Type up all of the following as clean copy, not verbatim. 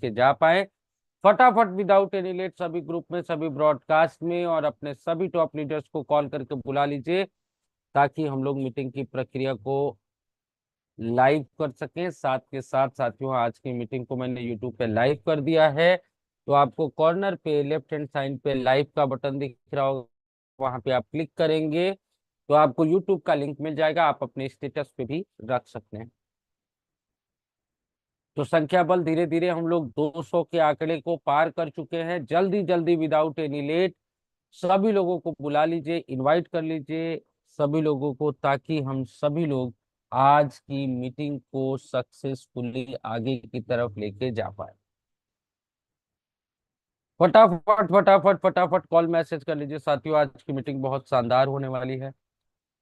लेके जा पाए। फटाफट विदाउट एनी लेट सभी ग्रुप में, सभी ब्रॉडकास्ट में और अपने सभी टॉप लीडर्स को कॉल करके बुला लीजिए, ताकि हम लोग मीटिंग की प्रक्रिया को लाइव कर सकें। साथ के साथ साथियों, आज की मीटिंग को मैंने यूट्यूब पे लाइव कर दिया है, तो आपको कॉर्नर पे लेफ्ट हैंड साइड पे लाइव का बटन दिख रहा होगा, वहां पे आप क्लिक करेंगे तो आपको यूट्यूब का लिंक मिल जाएगा, आप अपने स्टेटस पे भी रख सकते हैं। तो संख्या बल धीरे धीरे हम लोग 200 के आंकड़े को पार कर चुके हैं। जल्दी जल्दी विदाउट एनी लेट सभी लोगों को बुला लीजिए, इनवाइट कर लीजिए सभी लोगों को, ताकि हम सभी लोग आज की मीटिंग को सक्सेसफुली आगे की तरफ लेके जा पाए। फटाफट फटाफट फटाफट कॉल मैसेज कर लीजिए साथियों, आज की मीटिंग बहुत शानदार होने वाली है।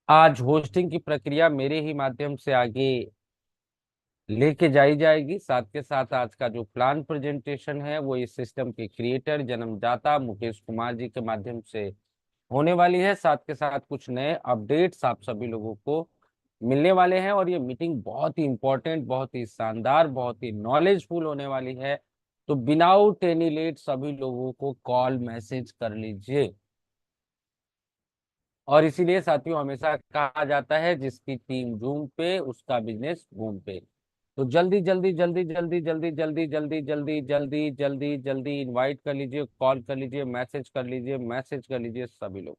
आज होस्टिंग की प्रक्रिया मेरे ही माध्यम से आगे लेके जाई जाएगी। साथ के साथ आज का जो प्लान प्रेजेंटेशन है वो इस सिस्टम के क्रिएटर जन्मदाता मुकेश कुमार जी के माध्यम से होने वाली है। साथ के साथ कुछ नए अपडेट्स आप सभी लोगों को मिलने वाले हैं, और ये मीटिंग बहुत ही इंपॉर्टेंट, बहुत ही शानदार, बहुत ही नॉलेजफुल होने वाली है। तो विदाउट एनी लेट सभी लोगों को कॉल मैसेज कर लीजिए। और इसीलिए साथियों हमेशा कहा जाता है, जिसकी टीम जूम पे उसका बिजनेस बूम पे। तो जल्दी जल्दी जल्दी जल्दी जल्दी जल्दी जल्दी जल्दी जल्दी जल्दी जल्दी इनवाइट कर लीजिए, कॉल कर लीजिए, मैसेज कर लीजिए, मैसेज कर लीजिए सभी लोग।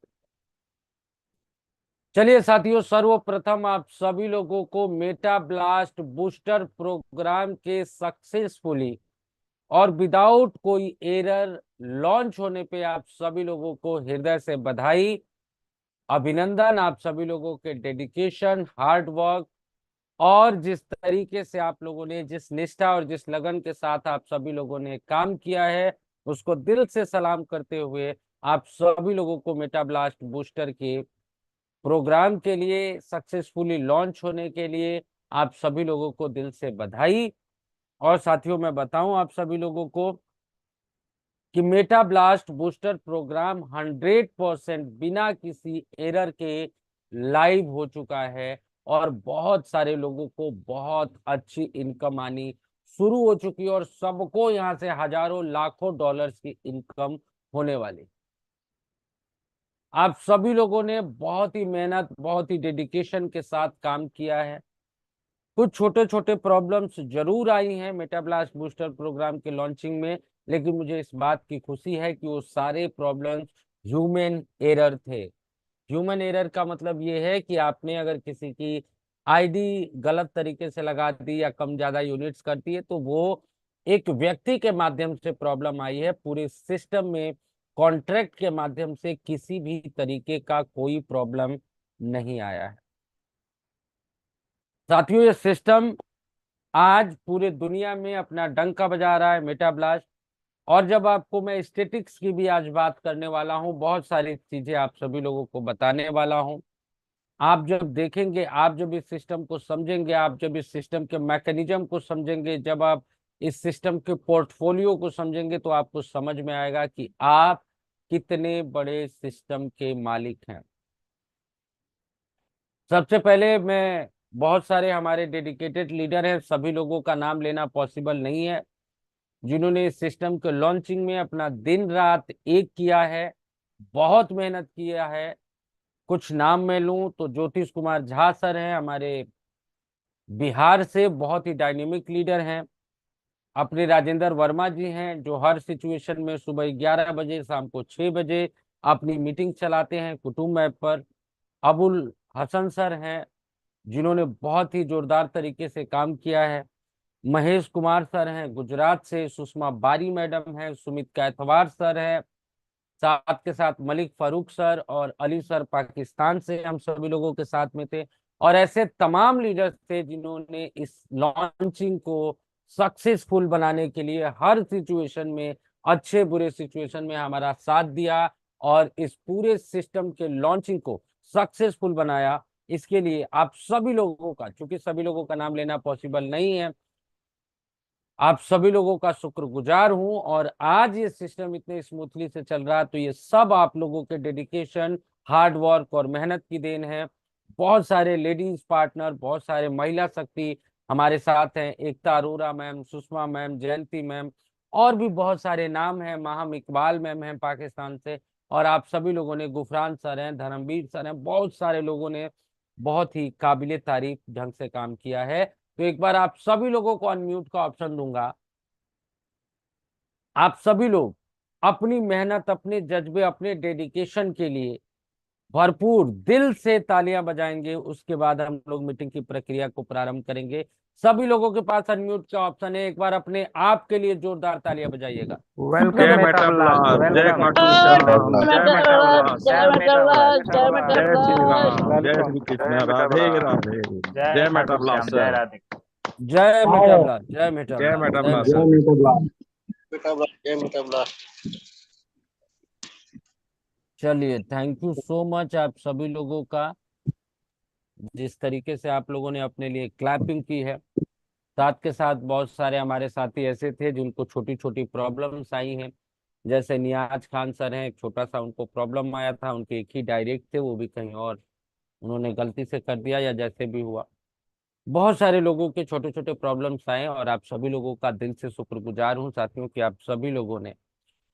चलिए साथियों, सर्वप्रथम आप सभी लोगों को मेटा ब्लास्ट बूस्टर प्रोग्राम के सक्सेसफुली और विदाउट कोई एरर लॉन्च होने पे आप सभी लोगों को हृदय से बधाई, अभिनंदन। आप सभी लोगों के डेडिकेशन, हार्ड वर्क और जिस तरीके से आप लोगों ने, जिस निष्ठा और जिस लगन के साथ आप सभी लोगों ने काम किया है, उसको दिल से सलाम करते हुए आप सभी लोगों को मेटा ब्लास्ट बूस्टर के प्रोग्राम के लिए सक्सेसफुली लॉन्च होने के लिए आप सभी लोगों को दिल से बधाई। और साथियों मैं बताऊं आप सभी लोगों को कि मेटा ब्लास्ट बूस्टर प्रोग्राम 100% बिना किसी एरर के लाइव हो चुका है, और बहुत सारे लोगों को बहुत अच्छी इनकम आनी शुरू हो चुकी है, और सबको यहाँ से हजारों लाखों डॉलर्स की इनकम होने वाली। आप सभी लोगों ने बहुत ही मेहनत, बहुत ही डेडिकेशन के साथ काम किया है। कुछ छोटे छोटे प्रॉब्लम्स जरूर आई हैं मेटा ब्लास्ट बूस्टर प्रोग्राम के लॉन्चिंग में, लेकिन मुझे इस बात की खुशी है कि वो सारे प्रॉब्लम्स ह्यूमन एरर थे। ह्यूमन एरर का मतलब ये है कि आपने अगर किसी की आईडी गलत तरीके से लगा दी या कम ज्यादा यूनिट्स करती है, तो वो एक व्यक्ति के माध्यम से प्रॉब्लम आई है। पूरे सिस्टम में कॉन्ट्रैक्ट के माध्यम से किसी भी तरीके का कोई प्रॉब्लम नहीं आया है। साथियों ये सिस्टम आज पूरे दुनिया में अपना डंका बजा रहा है, मेटा ब्लास्ट। और जब आपको मैं स्टेटिक्स की भी आज बात करने वाला हूं, बहुत सारी चीजें आप सभी लोगों को बताने वाला हूं। आप जब देखेंगे, आप जब इस सिस्टम को समझेंगे, आप जब इस सिस्टम के मैकेनिज्म को समझेंगे, जब आप इस सिस्टम के पोर्टफोलियो को समझेंगे, तो आपको समझ में आएगा कि आप कितने बड़े सिस्टम के मालिक हैं। सबसे पहले मैं, बहुत सारे हमारे डेडिकेटेड लीडर हैं, सभी लोगों का नाम लेना पॉसिबल नहीं है, जिन्होंने इस सिस्टम के लॉन्चिंग में अपना दिन रात एक किया है, बहुत मेहनत किया है। कुछ नाम मैं लूं तो ज्योतिष कुमार झा सर हैं, हमारे बिहार से बहुत ही डायनेमिक लीडर हैं। अपने राजेंद्र वर्मा जी हैं, जो हर सिचुएशन में सुबह 11 बजे, शाम को 6 बजे अपनी मीटिंग चलाते हैं कुटुंब ऐप पर। अबुल हसन सर हैं, जिन्होंने बहुत ही जोरदार तरीके से काम किया है। महेश कुमार सर हैं गुजरात से, सुषमा बारी मैडम हैं, सुमित कैथवार सर हैं, साथ के साथ मलिक फारूक सर और अली सर पाकिस्तान से हम सभी लोगों के साथ में थे। और ऐसे तमाम लीडर्स थे जिन्होंने इस लॉन्चिंग को सक्सेसफुल बनाने के लिए हर सिचुएशन में, अच्छे बुरे सिचुएशन में हमारा साथ दिया, और इस पूरे सिस्टम के लॉन्चिंग को सक्सेसफुल बनाया। इसके लिए आप सभी लोगों का, चूंकि सभी लोगों का नाम लेना पॉसिबल नहीं है, आप सभी लोगों का शुक्रगुजार हूं। और आज ये सिस्टम इतने स्मूथली से चल रहा है, तो ये सब आप लोगों के डेडिकेशन, हार्ड वर्क और मेहनत की देन है। बहुत सारे लेडीज पार्टनर, बहुत सारे महिला शक्ति हमारे साथ हैं, एकता अरोरा मैम, सुषमा मैम, जयंती मैम, और भी बहुत सारे नाम हैं, माहम इकबाल मैम हैं पाकिस्तान से, और आप सभी लोगों ने, गुफरान सर हैं, धर्मवीर सर हैं, बहुत सारे लोगों ने बहुत ही काबिले तारीफ ढंग से काम किया है। तो एक बार आप सभी लोगों को अनम्यूट का ऑप्शन दूंगा, आप सभी लोग अपनी मेहनत, अपने जज्बे, अपने डेडिकेशन के लिए भरपूर दिल से तालियां बजाएंगे, उसके बाद हम लोग मीटिंग की प्रक्रिया को प्रारंभ करेंगे। सभी लोगों के पास अनम्यूट का ऑप्शन है, एक बार अपने आप के लिए जोरदार तालियां बजाइएगा। जय वेलकम मेटा ब्लास्ट, जय वेलकम खाटू जय श्याम, जय मेटा ब्लास्ट, जय मेटाब्लास्ट, जय जय श्री मेटाब्लास्ट। राम, जय श्री कृष्ण, राधे राधे। जय जय मेटा खाटू श्याम, ब्लास्ट जय सर, राधे। जय मेटाब्लास्ट, जय जय मेटाब्लास्ट, मेटा जय ब्लास्ट सर। मेटाब्लास्ट। मेटाब्लास्ट, जय मेटाब्लास्ट। चलिए, थैंक यू सो मच आप सभी लोगों का, जिस तरीके से आप लोगों ने अपने लिए क्लैपिंग की है। साथ के साथ बहुत सारे हमारे साथी ऐसे थे जिनको छोटी छोटी प्रॉब्लम्स आई हैं, जैसे नियाज खान सर हैं, एक छोटा सा उनको प्रॉब्लम आया था, उनके एक ही डायरेक्ट थे, वो भी कहीं और उन्होंने गलती से कर दिया या जैसे भी हुआ। बहुत सारे लोगों के छोटे छोटे प्रॉब्लम्स आए, और आप सभी लोगों का दिल से शुक्रगुजार हूँ साथियों कि आप सभी लोगों ने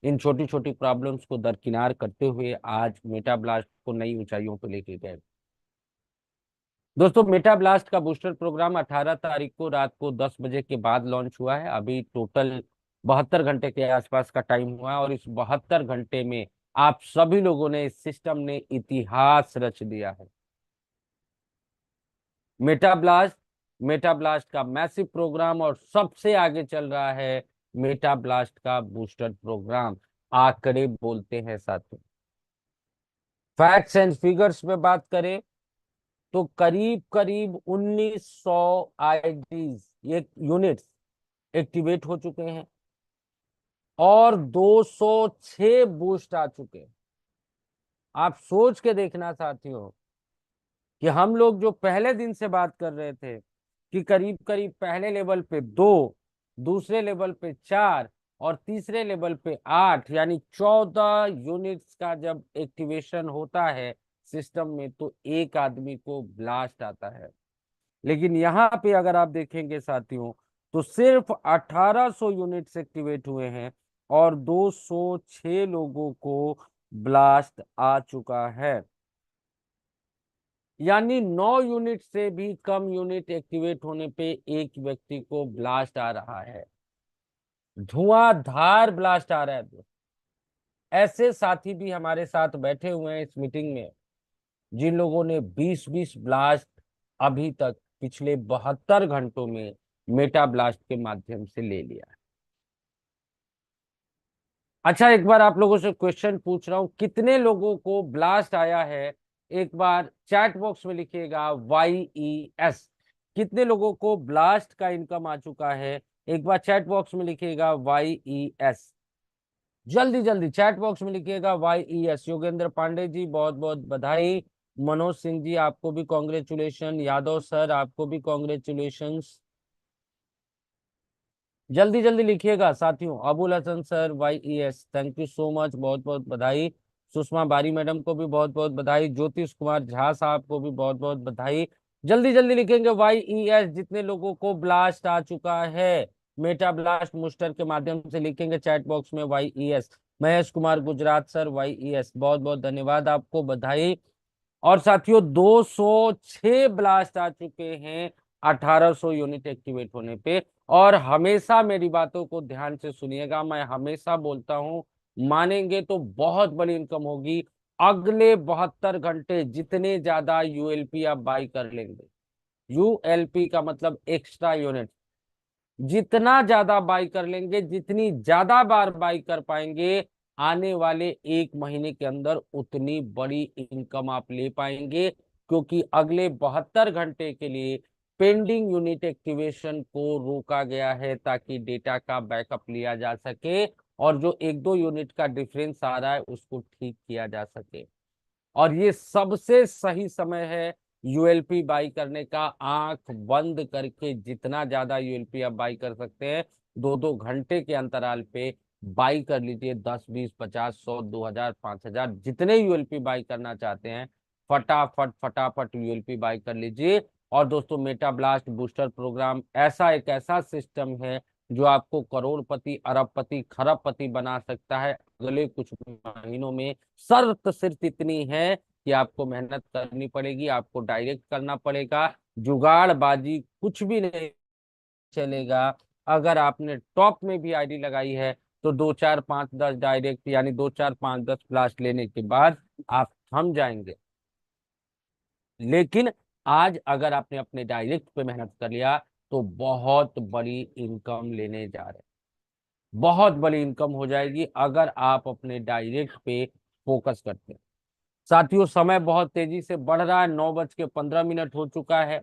इन छोटी छोटी प्रॉब्लम्स को दरकिनार करते हुए आज मेटा ब्लास्ट को नई ऊंचाइयों पर लेके गए। दोस्तों, मेटा ब्लास्ट का बूस्टर प्रोग्राम 18 तारीख को रात को 10 बजे के बाद लॉन्च हुआ है। अभी टोटल 72 घंटे के आसपास का टाइम हुआ है, और इस 72 घंटे में आप सभी लोगों ने, इस सिस्टम ने इतिहास रच दिया है। मेटा ब्लास्ट, मेटा ब्लास्ट का मैसिव प्रोग्राम, और सबसे आगे चल रहा है मेटा ब्लास्ट का बूस्टर प्रोग्राम। आंकड़े बोलते हैं साथियों। फैक्ट्स एंड फिगर्स में बात करें तो करीब करीब 1900 आईडीज, ये यूनिट्स एक्टिवेट हो चुके हैं, और 206 बूस्ट आ चुके हैं। आप सोच के देखना साथियों कि हम लोग जो पहले दिन से बात कर रहे थे कि करीब करीब पहले लेवल पे 2, दूसरे लेवल पे 4, और तीसरे लेवल पे 8, यानी 14 यूनिट्स का जब एक्टिवेशन होता है सिस्टम में, तो एक आदमी को ब्लास्ट आता है। लेकिन यहाँ पे अगर आप देखेंगे साथियों, तो सिर्फ 1800 यूनिट्स एक्टिवेट हुए हैं, और 206 लोगों को ब्लास्ट आ चुका है। यानी 9 यूनिट से भी कम यूनिट एक्टिवेट होने पे एक व्यक्ति को ब्लास्ट आ रहा है, धुआंधार ब्लास्ट आ रहा है। ऐसे साथी भी हमारे साथ बैठे हुए हैं इस मीटिंग में, जिन लोगों ने 20-20 ब्लास्ट अभी तक पिछले 72 घंटों में मेटा ब्लास्ट के माध्यम से ले लिया है। अच्छा, एक बार आप लोगों से क्वेश्चन पूछ रहा हूं, कितने लोगों को ब्लास्ट आया है? एक बार चैट बॉक्स में लिखिएगा YES। कितने लोगों को ब्लास्ट का इनकम आ चुका है? एक बार चैट बॉक्स में लिखिएगा YES। जल्दी जल्दी चैट बॉक्स में लिखिएगा YES। योगेंद्र पांडे जी, बहुत बहुत बधाई। मनोज सिंह जी, आपको भी कॉन्ग्रेचुलेशन। यादव सर, आपको भी कॉन्ग्रेचुलेशन। जल्दी जल्दी लिखिएगा साथियों। Abul Hasan sir, YES, thank you so much, बहुत बहुत बधाई। सुषमा बारी मैडम को भी बहुत बहुत बधाई। ज्योतिष कुमार झा साहब को भी बहुत बहुत बधाई। जल्दी जल्दी लिखेंगे YES जितने लोगों को ब्लास्ट आ चुका है मेटा ब्लास्ट बूस्टर के माध्यम से, लिखेंगे चैट बॉक्स में YES। Mahesh Kumar Gujarat sir, YES, बहुत बहुत धन्यवाद, आपको बधाई। और साथियों, 206 ब्लास्ट आ चुके हैं 1800 यूनिट एक्टिवेट होने पे। और हमेशा मेरी बातों को ध्यान से सुनिएगा, मैं हमेशा बोलता हूं, मानेंगे तो बहुत बड़ी इनकम होगी। अगले 72 घंटे जितने ज्यादा यूएलपी आप बाई कर लेंगे, यूएलपी का मतलब एक्स्ट्रा यूनिट, जितना ज्यादा बाई कर लेंगे, जितनी ज्यादा बार बाई कर पाएंगे, आने वाले एक महीने के अंदर उतनी बड़ी इनकम आप ले पाएंगे। क्योंकि अगले 72 घंटे के लिए पेंडिंग यूनिट एक्टिवेशन को रोका गया है, ताकि डेटा का बैकअप लिया जा सके, और जो 1-2 यूनिट का डिफरेंस आ रहा है उसको ठीक किया जा सके। और ये सबसे सही समय है यूएलपी बाई करने का। आंख बंद करके जितना ज्यादा यूएलपी आप बाई कर सकते हैं, 2-2 घंटे के अंतराल पे बाई कर लीजिए। 10, 20, 50, 100, 2000, 5000, जितने यूएलपी बाई करना चाहते हैं, फटाफट फटाफट यूएलपी बाई कर लीजिए। और दोस्तों, मेटा ब्लास्ट बूस्टर प्रोग्राम ऐसा एक ऐसा सिस्टम है जो आपको करोड़पति, अरबपति, खरबपति बना सकता है अगले कुछ महीनों में। शर्त सिर्फ इतनी है कि आपको मेहनत करनी पड़ेगी, आपको डायरेक्ट करना पड़ेगा। जुगाड़बाजी कुछ भी नहीं चलेगा। अगर आपने टॉप में भी आईडी लगाई है तो 2 4 5 10 डायरेक्ट, यानी 2 4 5 10 फ्लाश लेने के बाद आप थम जाएंगे। लेकिन आज अगर आपने अपने डायरेक्ट पे मेहनत कर लिया तो बहुत बड़ी इनकम लेने जा रहे हैं। बहुत बड़ी इनकम हो जाएगी अगर आप अपने डायरेक्ट पे फोकस करते हैं। साथियों, समय बहुत तेजी से बढ़ रहा है, 9:15 हो चुका है।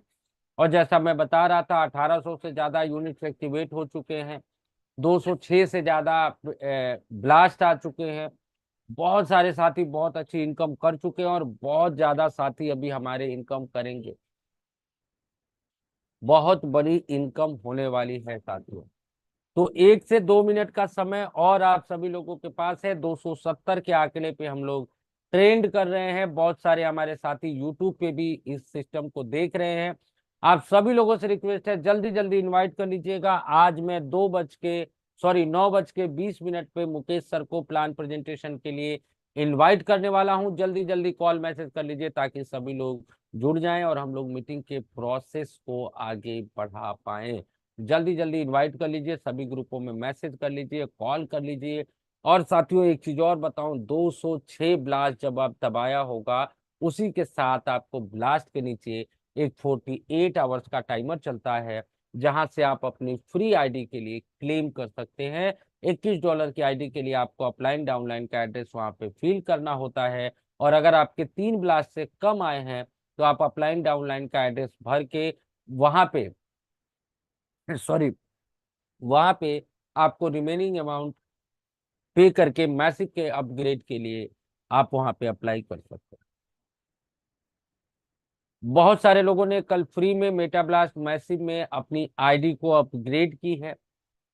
और जैसा मैं बता रहा था, 1800 से ज्यादा यूनिट्स एक्टिवेट हो चुके हैं, 206 से ज्यादा ब्लास्ट आ चुके हैं। बहुत सारे साथी बहुत अच्छी इनकम कर चुके हैं और बहुत ज्यादा साथी अभी हमारे इनकम करेंगे। बहुत बड़ी इनकम होने वाली है साथियों। तो 1 से 2 मिनट का समय और आप सभी लोगों के पास है। 270 के आंकड़े पे हम लोग ट्रेंड कर रहे हैं। बहुत सारे हमारे साथी यूट्यूब पे भी इस सिस्टम को देख रहे हैं। आप सभी लोगों से रिक्वेस्ट है, जल्दी जल्दी इनवाइट कर लीजिएगा। आज मैं 9:20 पे मुकेश सर को प्लान प्रेजेंटेशन के लिए इनवाइट करने वाला हूं। जल्दी जल्दी कॉल मैसेज कर लीजिए ताकि सभी लोग जुड़ जाएं और हम लोग मीटिंग के प्रोसेस को आगे बढ़ा पाएं। जल्दी जल्दी इनवाइट कर लीजिए, सभी ग्रुपों में मैसेज कर लीजिए, कॉल कर लीजिए। और साथियों, एक चीज और बताऊं, 206 ब्लास्ट जब आप दबाया होगा, उसी के साथ आपको ब्लास्ट के नीचे एक 48 आवर्स का टाइमर चलता है, जहां से आप अपनी फ्री आईडी के लिए क्लेम कर सकते हैं। $21 की आईडी के लिए आपको अपलाइन डाउनलाइन का एड्रेस वहां पे फिल करना होता है। और अगर आपके 3 ब्लास्ट से कम आए हैं तो आप अपलाइन डाउनलाइन का एड्रेस भर के वहां पे सॉरी वहां पे आपको रिमेनिंग अमाउंट पे करके मैसिव के अपग्रेड के लिए आप वहां पे अप्लाई कर सकते हैं। बहुत सारे लोगों ने कल फ्री में मेटाब्लास्ट मैसिव में अपनी आईडी को अपग्रेड की है,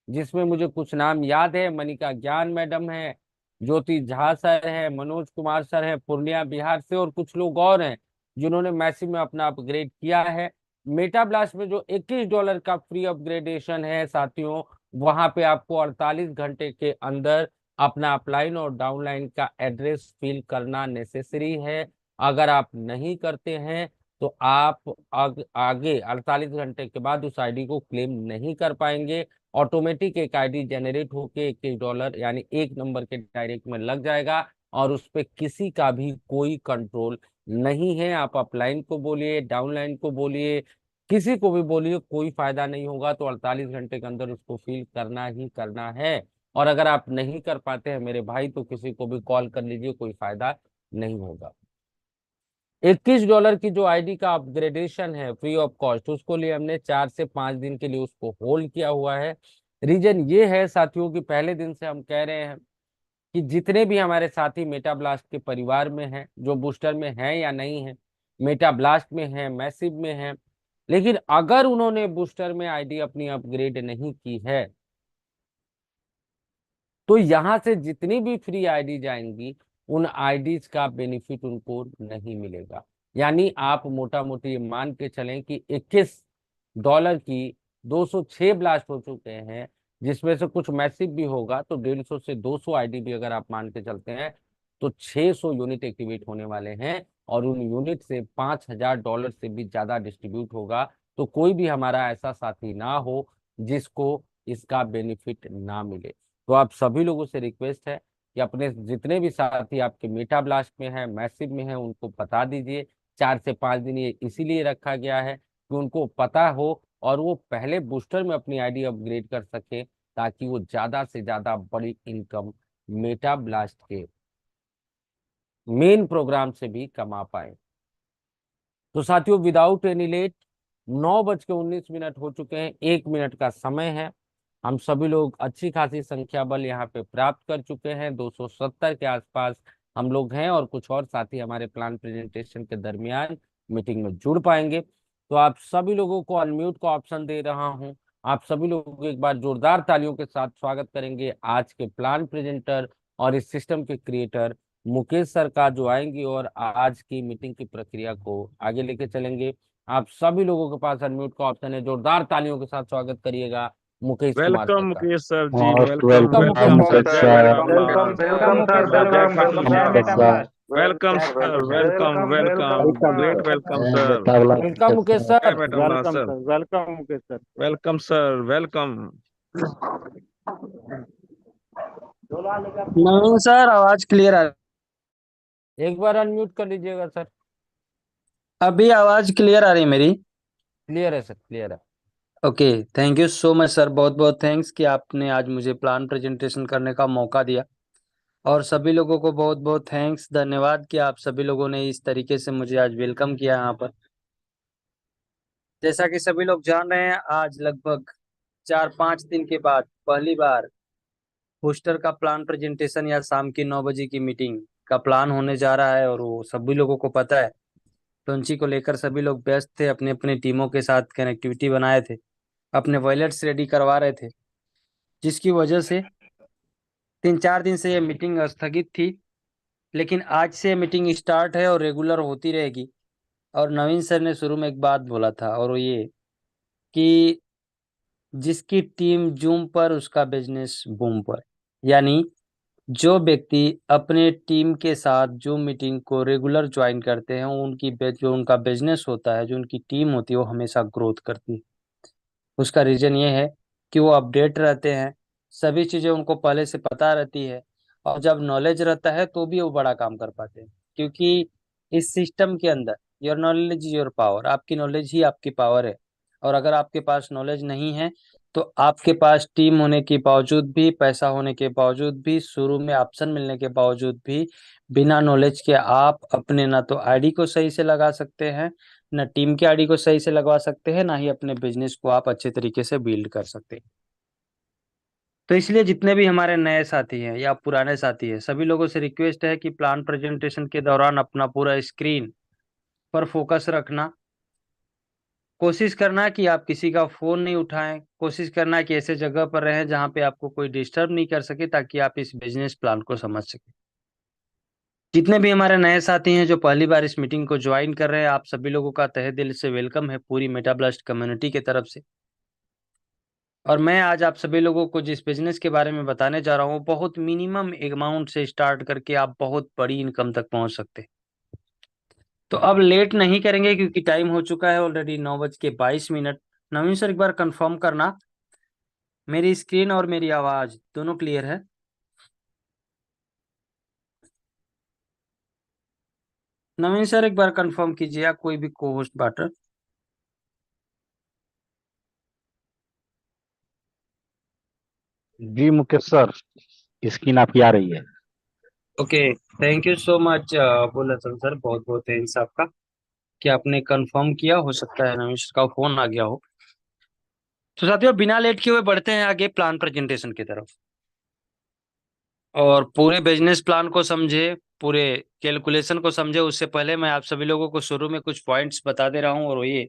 जिसमें मुझे कुछ नाम याद है। मनिका ज्ञान मैडम है, ज्योति झा सर है, मनोज कुमार सर है पूर्णिया बिहार से, और कुछ लोग और हैं जिन्होंने मैसिव में अपना अपग्रेड किया है। मेटा ब्लास्ट में जो $21 का फ्री अपग्रेडेशन है साथियों, वहां पे आपको 48 घंटे के अंदर अपना अपलाइन और डाउनलाइन का एड्रेस फिल करना नेसेसरी है। अगर आप नहीं करते हैं तो आप आगे 48 घंटे के बाद उस आईडी को क्लेम नहीं कर पाएंगे। ऑटोमेटिक एक आईडी जनरेट होके $21 यानी एक नंबर के डायरेक्ट में लग जाएगा और उस पर किसी का भी कोई कंट्रोल नहीं है। आप अपलाइन को बोलिए, डाउनलाइन को बोलिए, किसी को भी बोलिए, कोई फायदा नहीं होगा। तो 48 घंटे के अंदर उसको फिल करना ही करना है। और अगर आप नहीं कर पाते हैं मेरे भाई, तो किसी को भी कॉल कर लीजिए, कोई फायदा नहीं होगा। $21 की जो आईडी का अपग्रेडेशन है फ्री ऑफ कॉस्ट, उसको लिए हमने 4 से 5 दिन के लिए उसको होल्ड किया हुआ है। रीजन ये है साथियों कि पहले दिन से हम कह रहे हैं कि जितने भी हमारे साथी मेटा ब्लास्ट के परिवार में हैं, जो बूस्टर में हैं या नहीं है, मेटा ब्लास्ट में है, मैसिव में है, लेकिन अगर उन्होंने बूस्टर में आईडी अपनी अपग्रेड नहीं की है, तो यहां से जितनी भी फ्री आईडी जाएंगी उन आईडीज का बेनिफिट उनको नहीं मिलेगा। यानी आप मोटा मोटी ये मान के चलें कि $21 की 206 ब्लास्ट हो चुके हैं, जिसमें से कुछ मैसिव भी होगा, तो 150 से 200 आईडी भी अगर आप मान के चलते हैं तो 600 यूनिट एक्टिवेट होने वाले हैं। और उन यूनिट से $5000 से भी ज्यादा डिस्ट्रीब्यूट होगा। तो कोई भी हमारा ऐसा साथी ना हो जिसको इसका बेनिफिट ना मिले। तो आप सभी लोगों से रिक्वेस्ट है कि अपने जितने भी साथी आपके मेटा ब्लास्ट में है, मैसिव में है, उनको बता दीजिए। 4 से 5 दिन ये इसीलिए रखा गया है कि उनको पता हो और वो पहले बूस्टर में अपनी आईडी अपग्रेड कर सके, ताकि वो ज्यादा से ज्यादा बड़ी इनकम मेटा ब्लास्ट के मेन प्रोग्राम से भी कमा पाए। तो साथियों, विदाउट एनी लेट 9:19 हो चुके हैं, 1 मिनट का समय है। हम सभी लोग अच्छी खासी संख्या बल यहाँ पे प्राप्त कर चुके हैं, 270 के आसपास हम लोग हैं, और कुछ और साथी हमारे प्लान प्रेजेंटेशन के दरमियान मीटिंग में जुड़ पाएंगे। तो आप सभी लोगों को अनम्यूट का ऑप्शन दे रहा हूं। आप सभी लोग एक बार जोरदार तालियों के साथ स्वागत करेंगे आज के प्लान प्रेजेंटर और इस सिस्टम के क्रिएटर मुकेश सर का, जो आएंगे और आज की मीटिंग की प्रक्रिया को आगे लेके चलेंगे। आप सभी लोगों के पास अनम्यूट का ऑप्शन है, जोरदार तालियों के साथ स्वागत करिएगा। मुकेश कुमार वेलकम सर का। Mukesh sir ji, most welcome welcome welcome welcome Mukesh sir, sir. जय सर। मेटाब्लास्ट। वेलकम सर, जय वेलकम, मेटाब्लास्ट। जय Metablast. Welcome Welcome, sir, sir. Welcome welcome, welcome, welcome great sir, welcome जय सर। बेताबला वेलकम मुकेश सर। जय sir. Metablast welcome sir. Sir, welcome Mukesh sir. Welcome sir, welcome. Naveen sir, आवाज clear आ एक बार unmute कर लीजिएगा सर। अभी आवाज क्लियर आ रही है मेरी? क्लियर है सर, क्लियर है। Okay, thank you so much sir, बहुत बहुत थैंक्स कि आपने आज मुझे प्लान प्रेजेंटेशन करने का मौका दिया। और सभी लोगों को बहुत बहुत थैंक्स, धन्यवाद कि आप सभी लोगों ने इस तरीके से मुझे आज वेलकम किया यहाँ पर। जैसा कि सभी लोग जान रहे हैं, आज लगभग 4-5 दिन के बाद पहली बार बूस्टर का प्लान प्रेजेंटेशन या शाम की 9 बजे की मीटिंग का प्लान होने जा रहा है, और वो सभी लोगों को पता है। तो उसी को लेकर सभी लोग व्यस्त थे, अपने अपने टीमों के साथ कनेक्टिविटी बनाए थे, अपने वॉलेट्स रेडी करवा रहे थे, जिसकी वजह से 3-4 दिन से ये मीटिंग स्थगित थी। लेकिन आज से मीटिंग स्टार्ट है और रेगुलर होती रहेगी। और नवीन सर ने शुरू में एक बात बोला था, और वो ये कि जिसकी टीम जूम पर उसका बिजनेस बूम पर। यानी जो व्यक्ति अपने टीम के साथ जूम मीटिंग को रेगुलर ज्वाइन करते हैं, जो उनका बिजनेस होता है, जो उनकी टीम होती है, वो हमेशा ग्रोथ करती है। उसका रीजन ये है कि वो अपडेट रहते हैं, सभी चीज़ें उनको पहले से पता रहती है। और जब नॉलेज रहता है तो भी वो बड़ा काम कर पाते हैं, क्योंकि इस सिस्टम के अंदर your knowledge is your power, आपकी नॉलेज ही आपकी पावर है। और अगर आपके पास नॉलेज नहीं है तो आपके पास टीम होने के बावजूद भी, पैसा होने के बावजूद भी, शुरू में ऑप्शन मिलने के बावजूद भी, बिना नॉलेज के आप अपने ना तो आईडी को सही से लगा सकते हैं, ना टीम की आईडी को सही से लगवा सकते हैं, ना ही अपने बिजनेस को आप अच्छे तरीके से बिल्ड कर सकते हैं। तो इसलिए जितने भी हमारे नए साथी हैं या पुराने साथी हैं, सभी लोगों से रिक्वेस्ट है कि प्लान प्रेजेंटेशन के दौरान अपना पूरा स्क्रीन पर फोकस रखना। कोशिश करना कि आप किसी का फोन नहीं उठाएं, कोशिश करना कि ऐसे जगह पर रहें जहां पे आपको कोई डिस्टर्ब नहीं कर सके, ताकि आप इस बिजनेस प्लान को समझ सकें। जितने भी हमारे नए साथी हैं जो पहली बार इस मीटिंग को ज्वाइन कर रहे हैं, आप सभी लोगों का तहे दिल से वेलकम है पूरी मेटाब्लास्ट कम्युनिटी की तरफ से। और मैं आज आप सभी लोगों को जिस बिजनेस के बारे में बताने जा रहा हूँ, बहुत मिनिमम अमाउंट से स्टार्ट करके आप बहुत बड़ी इनकम तक पहुंच सकते हैं। तो अब लेट नहीं करेंगे, क्योंकि टाइम हो चुका है ऑलरेडी 9:22। नवीन सर, एक बार कंफर्म करना मेरी स्क्रीन और मेरी आवाज दोनों क्लियर है? नवीन सर, एक बार कंफर्म कीजिए, या कोई भी को होस्ट बाटर। जी मुकेश सर, स्क्रीन आपकी आ रही है। Okay, thank you so much बुलेसन सर, बहुत बहुत थैंक्स आपका कि आपने कंफर्म किया। हो सकता है नवीन सर का फोन आ गया हो। तो साथियों, बिना लेट किए हुए बढ़ते हैं आगे प्लान प्रेजेंटेशन की तरफ, और पूरे बिजनेस प्लान को समझे, पूरे कैलकुलेशन को समझे। उससे पहले मैं आप सभी लोगों को शुरू में कुछ पॉइंट्स बता दे रहा हूं, और वो ये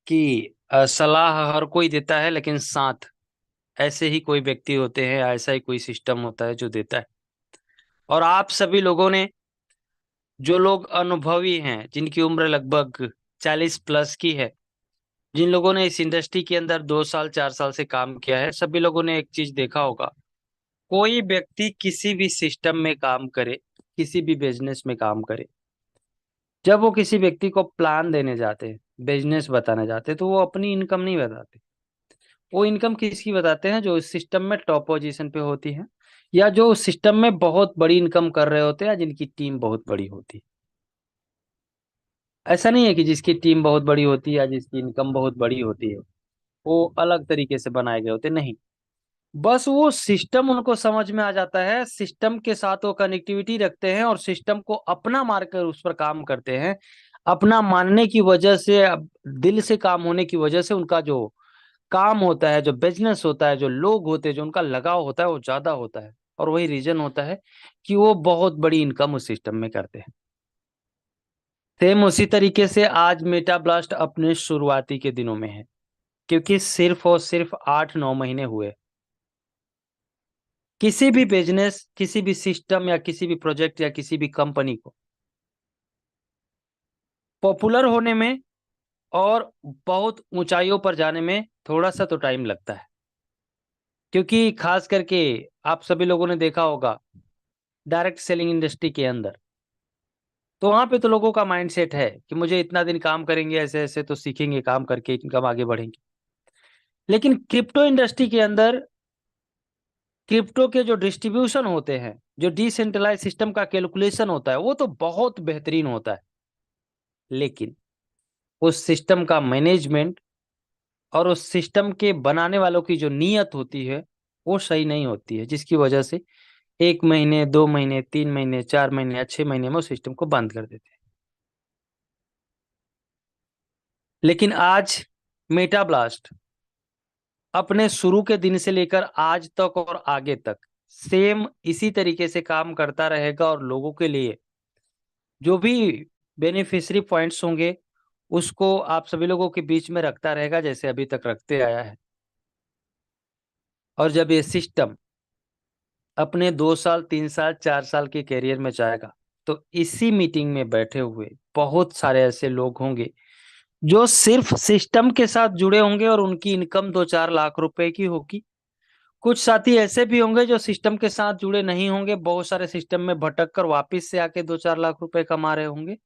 कि सलाह हर कोई देता है, लेकिन साथ ऐसे ही कोई व्यक्ति होते हैं, ऐसा ही कोई सिस्टम होता है जो देता है। और आप सभी लोगों ने, जो लोग अनुभवी हैं, जिनकी उम्र लगभग 40+ की है, जिन लोगों ने इस इंडस्ट्री के अंदर 2 साल 4 साल से काम किया है, सभी लोगों ने एक चीज देखा होगा। कोई व्यक्ति किसी भी सिस्टम में काम करे, किसी भी बिजनेस में काम करे, जब वो किसी व्यक्ति को प्लान देने जाते हैं, बिजनेस बताने जाते हैं, तो वो अपनी इनकम नहीं बताते। वो इनकम किसकी बताते हैं? जो इस सिस्टम में टॉप पोजीशन पे होती है, या जो उस सिस्टम में बहुत बड़ी इनकम कर रहे होते हैं, या जिनकी टीम बहुत बड़ी होती है। ऐसा नहीं है कि जिसकी टीम बहुत बड़ी होती है या जिसकी इनकम बहुत बड़ी होती है वो अलग तरीके से बनाए गए होते, नहीं। बस वो सिस्टम उनको समझ में आ जाता है, सिस्टम के साथ वो कनेक्टिविटी रखते हैं और सिस्टम को अपना मानकर उस पर काम करते हैं। अपना मानने की वजह से, दिल से काम होने की वजह से, उनका जो काम होता है, जो बिजनेस होता है, जो लोग होते हैं, जो उनका लगाव होता है, वो ज्यादा होता है। और वही रीजन होता है कि वो बहुत बड़ी इनकम उस सिस्टम में करते हैं। सेम उसी तरीके से आज मेटा ब्लास्ट अपने शुरुआती के दिनों में है, क्योंकि सिर्फ और सिर्फ 8-9 महीने हुए। किसी भी बिजनेस, किसी भी सिस्टम, या किसी भी प्रोजेक्ट, या किसी भी कंपनी को पॉपुलर होने में और बहुत ऊंचाइयों पर जाने में थोड़ा सा तो टाइम लगता है। क्योंकि खास करके आप सभी लोगों ने देखा होगा डायरेक्ट सेलिंग इंडस्ट्री के अंदर, तो वहां पे तो लोगों का माइंडसेट है कि मुझे इतना दिन काम करेंगे, ऐसे ऐसे तो सीखेंगे, काम करके इनकम आगे बढ़ेंगे। लेकिन क्रिप्टो इंडस्ट्री के अंदर क्रिप्टो के जो डिस्ट्रीब्यूशन होते हैं, जो डिसेंट्रलाइज सिस्टम का कैलकुलेशन होता है, वो तो बहुत बेहतरीन होता है, लेकिन उस सिस्टम का मैनेजमेंट और उस सिस्टम के बनाने वालों की जो नीयत होती है वो सही नहीं होती है, जिसकी वजह से 1 महीने, 2 महीने, 3 महीने, 4 महीने या 6 महीने में उस सिस्टम को बंद कर देते हैं। लेकिन आज मेटा ब्लास्ट अपने शुरू के दिन से लेकर आज तक और आगे तक सेम इसी तरीके से काम करता रहेगा, और लोगों के लिए जो भी बेनिफिशियरी पॉइंट्स होंगे उसको आप सभी लोगों के बीच में रखता रहेगा, जैसे अभी तक रखते आया है। और जब ये सिस्टम अपने 2 साल, 3 साल, 4 साल के कैरियर में जाएगा, तो इसी मीटिंग में बैठे हुए बहुत सारे ऐसे लोग होंगे जो सिर्फ सिस्टम के साथ जुड़े होंगे और उनकी इनकम 2-4 लाख रुपए की होगी। कुछ साथी ऐसे भी होंगे जो सिस्टम के साथ जुड़े नहीं होंगे, बहुत सारे सिस्टम में भटक कर वापिस से आके 2-4 लाख रुपए कमा रहे होंगे।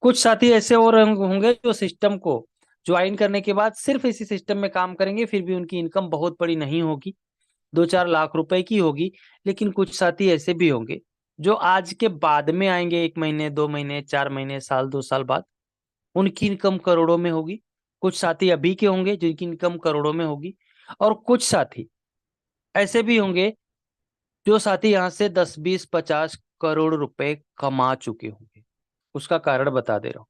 कुछ साथी ऐसे और होंगे जो सिस्टम को ज्वाइन करने के बाद सिर्फ इसी सिस्टम में काम करेंगे, फिर भी उनकी इनकम बहुत बड़ी नहीं होगी, 2-4 लाख रुपए की होगी। लेकिन कुछ साथी ऐसे भी होंगे जो आज के बाद में आएंगे, 1 महीने, 2 महीने, 4 महीने, साल, 2 साल बाद, उनकी इनकम करोड़ों में होगी। कुछ साथी अभी के होंगे जिनकी इनकम करोड़ों में होगी, और कुछ साथी ऐसे भी होंगे जो साथी यहां से 10, 20, 50 करोड़ रुपए कमा चुके होंगे। उसका कारण बता दे रहा हूं।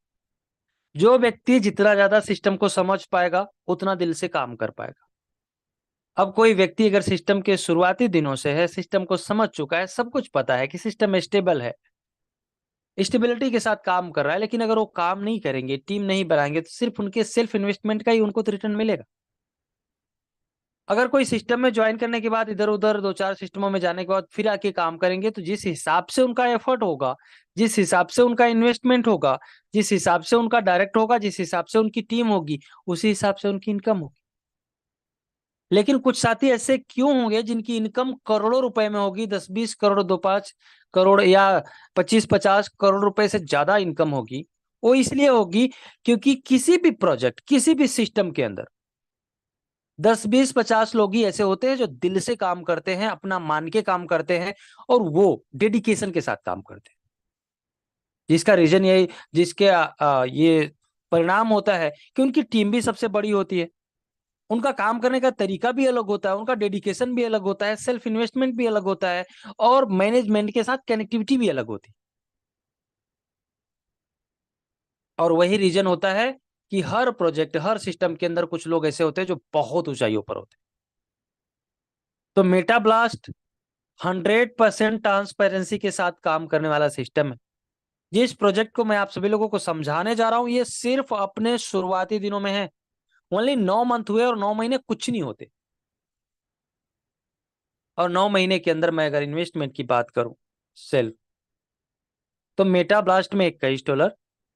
जो व्यक्ति जितना ज्यादा सिस्टम को समझ पाएगा उतना दिल से काम कर पाएगा। अब कोई व्यक्ति अगर सिस्टम के शुरुआती दिनों से है, सिस्टम को समझ चुका है, सब कुछ पता है कि सिस्टम स्टेबल है, स्टेबिलिटी के साथ काम कर रहा है, लेकिन अगर वो काम नहीं करेंगे, टीम नहीं बनाएंगे, तो सिर्फ उनके सेल्फ इन्वेस्टमेंट का ही उनको तो रिटर्न मिलेगा। अगर कोई सिस्टम में ज्वाइन करने के बाद इधर उधर 2-4 सिस्टमों में जाने के बाद फिर आके काम करेंगे, तो जिस हिसाब से उनका एफर्ट होगा, जिस हिसाब से उनका इन्वेस्टमेंट होगा, जिस हिसाब से उनका डायरेक्ट होगा, जिस हिसाब से उनकी टीम होगी, उसी हिसाब से उनकी इनकम होगी। लेकिन कुछ साथी ऐसे क्यों होंगे जिनकी इनकम करोड़ों रुपए में होगी, 10-20 करोड़, 2-5 करोड़ या 25-50 करोड़ रुपए से ज्यादा इनकम होगी? वो इसलिए होगी क्योंकि किसी भी प्रोजेक्ट, किसी भी सिस्टम के अंदर 10-20-50 लोग ही ऐसे होते हैं जो दिल से काम करते हैं, अपना मान के काम करते हैं, और वो डेडिकेशन के साथ काम करते हैं। जिसका रीजन यही, जिसके ये परिणाम होता है कि उनकी टीम भी सबसे बड़ी होती है, उनका काम करने का तरीका भी अलग होता है, उनका डेडिकेशन भी अलग होता है, सेल्फ इन्वेस्टमेंट भी अलग होता है, और मैनेजमेंट के साथ कनेक्टिविटी भी अलग होती है। और वही रीजन होता है कि हर प्रोजेक्ट, हर सिस्टम के अंदर कुछ लोग ऐसे होते हैं जो बहुत ऊंचाइयों पर होते हैं। तो मेटा ब्लास्ट 100% ट्रांसपेरेंसी के साथ काम करने वाला सिस्टम है। जिस प्रोजेक्ट को मैं आप सभी लोगों को समझाने जा रहा हूं, ये सिर्फ अपने शुरुआती दिनों में है। ओनली 9 मंथ हुए, और 9 महीने कुछ नहीं होते। और 9 महीने के अंदर मैं अगर इन्वेस्टमेंट की बात करूं सेल्फ, तो मेटा ब्लास्ट में $21,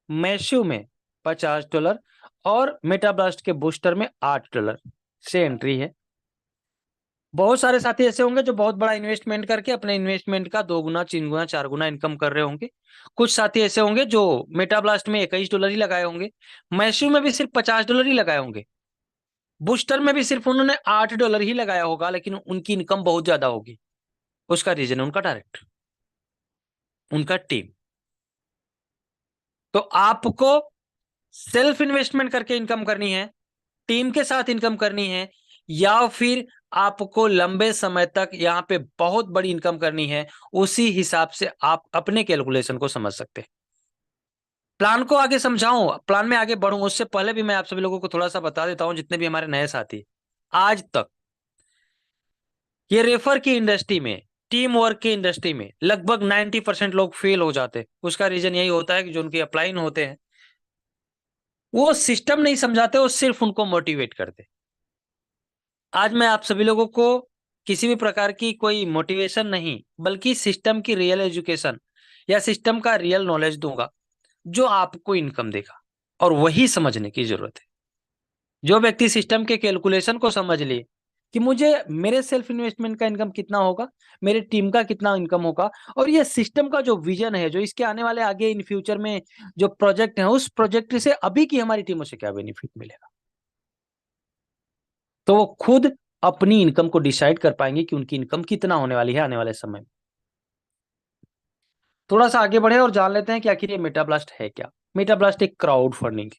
मैश्यू में $50, और मेटा ब्लास्ट के बूस्टर में $8 से एंट्री है। बहुत सारे साथी ऐसे होंगे जो बहुत बड़ा इन्वेस्टमेंट करके अपने इन्वेस्टमेंट का 2 गुना, 3 गुना, 4 गुना इनकम कर रहे होंगे। कुछ साथी ऐसे होंगे जो मेटा ब्लास्ट में $21 ही लगाए होंगे, मैश्यू में भी सिर्फ $50 ही लगाए होंगे, बूस्टर में भी सिर्फ उन्होंने $8 ही लगाया होगा, लेकिन उनकी इनकम बहुत ज्यादा होगी। उसका रीजन है उनका डायरेक्ट, उनका टीम। तो आपको सेल्फ इन्वेस्टमेंट करके इनकम करनी है, टीम के साथ इनकम करनी है, या फिर आपको लंबे समय तक यहां पे बहुत बड़ी इनकम करनी है, उसी हिसाब से आप अपने कैलकुलेशन को समझ सकते हैं। प्लान को आगे समझाऊं, प्लान में आगे बढ़ूं, उससे पहले भी मैं आप सभी लोगों को थोड़ा सा बता देता हूं, जितने भी हमारे नए साथी आज तक ये रेफर की इंडस्ट्री में, टीम वर्क की इंडस्ट्री में लगभग 90% लोग फेल हो जाते हैं। उसका रीजन यही होता है कि जो उनके अपलाइन होते हैं वो सिस्टम नहीं समझाते, वो सिर्फ उनको मोटिवेट करते। आज मैं आप सभी लोगों को किसी भी प्रकार की कोई मोटिवेशन नहीं, बल्कि सिस्टम की रियल एजुकेशन या सिस्टम का रियल नॉलेज दूंगा, जो आपको इनकम देगा। और वही समझने की जरूरत है। जो व्यक्ति सिस्टम के कैलकुलेशन को समझ ले, कि मुझे मेरे सेल्फ इन्वेस्टमेंट का इनकम कितना होगा, मेरे टीम का कितना इनकम होगा, और ये सिस्टम का जो विजन है, जो इसके आने वाले आगे इन फ्यूचर में जो प्रोजेक्ट है, उस प्रोजेक्ट से अभी की हमारी टीमों से क्या बेनिफिट मिलेगा। तो वो खुद अपनी इनकम को डिसाइड कर पाएंगे कि उनकी इनकम कितना होने वाली है आने वाले समय में। थोड़ा सा आगे बढ़े और जान लेते हैं कि आखिर ये मेटाब्लास्ट है क्या। मेटाब्लास्ट एक क्राउड फंडिंग,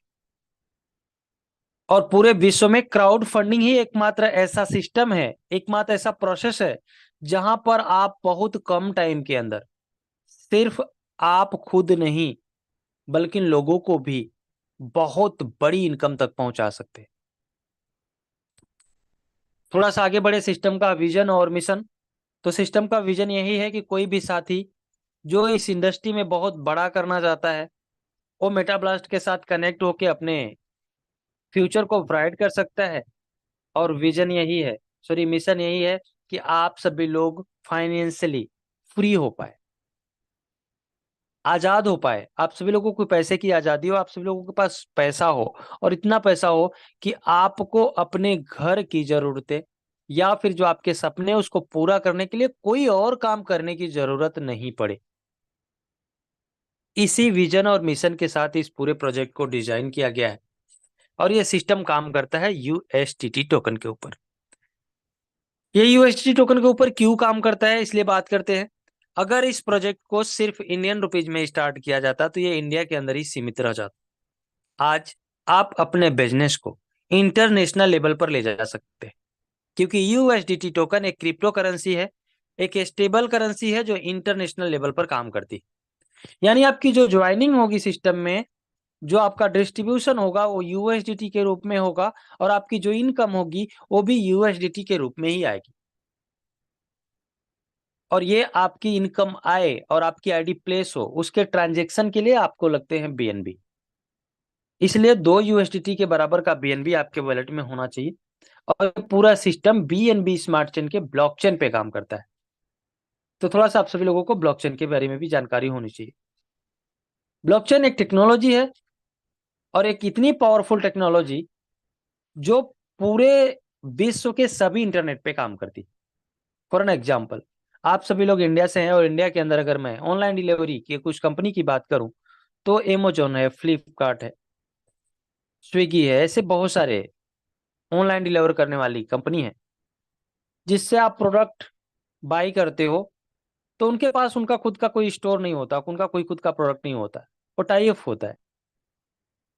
और पूरे विश्व में क्राउड फंडिंग ही एकमात्र ऐसा सिस्टम है, एकमात्र ऐसा प्रोसेस है जहां पर आप बहुत कम टाइम के अंदर सिर्फ आप खुद नहीं बल्कि लोगों को भी बहुत बड़ी इनकम तक पहुंचा सकते हैं। थोड़ा सा आगे बढ़े सिस्टम का विजन और मिशन। तो सिस्टम का विजन यही है कि कोई भी साथी जो इस इंडस्ट्री में बहुत बड़ा करना चाहता है वो मेटाब्लास्ट के साथ कनेक्ट होकर अपने फ्यूचर को ब्राइट कर सकता है। और विजन यही है, सॉरी मिशन यही है कि आप सभी लोग फाइनेंशियली फ्री हो पाए, आजाद हो पाए, आप सभी लोगों को पैसे की आजादी हो, आप सभी लोगों के पास पैसा हो, और इतना पैसा हो कि आपको अपने घर की जरूरतें या फिर जो आपके सपने हैं उसको पूरा करने के लिए कोई और काम करने की जरूरत नहीं पड़े। इसी विजन और मिशन के साथ इस पूरे प्रोजेक्ट को डिजाइन किया गया है, और यह सिस्टम काम करता है USDT टोकन के ऊपर। ये USDT टोकन के ऊपर क्यों काम करता है, इसलिए बात करते हैं। अगर इस प्रोजेक्ट को सिर्फ इंडियन रुपीज में स्टार्ट किया जाता तो ये इंडिया के अंदर ही सीमित रह जाता। आज आप अपने बिजनेस को इंटरनेशनल लेवल पर ले जा सकते हैं, क्योंकि USDT टोकन एक क्रिप्टो करेंसी है, एक स्टेबल करेंसी है जो इंटरनेशनल लेवल पर काम करती है। यानी आपकी जो ज्वाइनिंग होगी सिस्टम में, जो आपका डिस्ट्रीब्यूशन होगा वो USDT के रूप में होगा, और आपकी जो इनकम होगी वो भी USDT के रूप में ही आएगी। और ये आपकी इनकम आए और आपकी आईडी प्लेस हो, उसके ट्रांजैक्शन के लिए आपको लगते हैं BNB। इसलिए 2 USDT के बराबर का BNB आपके वॉलेट में होना चाहिए, और पूरा सिस्टम BNB स्मार्ट चेन के ब्लॉकचेन पे काम करता है। तो थोड़ा सा आप सभी लोगों को ब्लॉकचेन के बारे में भी जानकारी होनी चाहिए। ब्लॉकचेन एक टेक्नोलॉजी है, और एक इतनी पावरफुल टेक्नोलॉजी जो पूरे विश्व के सभी इंटरनेट पे काम करती है। फॉर एन एग्जाम्पल, आप सभी लोग इंडिया से हैं, और इंडिया के अंदर अगर मैं ऑनलाइन डिलीवरी की कुछ कंपनी की बात करूं तो Amazon है, फ्लिपकार्ट है, स्विगी है, ऐसे बहुत सारे ऑनलाइन डिलीवर करने वाली कंपनी है जिससे आप प्रोडक्ट बाई करते हो। तो उनके पास उनका खुद का कोई स्टोर नहीं होता, उनका कोई खुद का प्रोडक्ट नहीं होता, वो टाई अप होता है।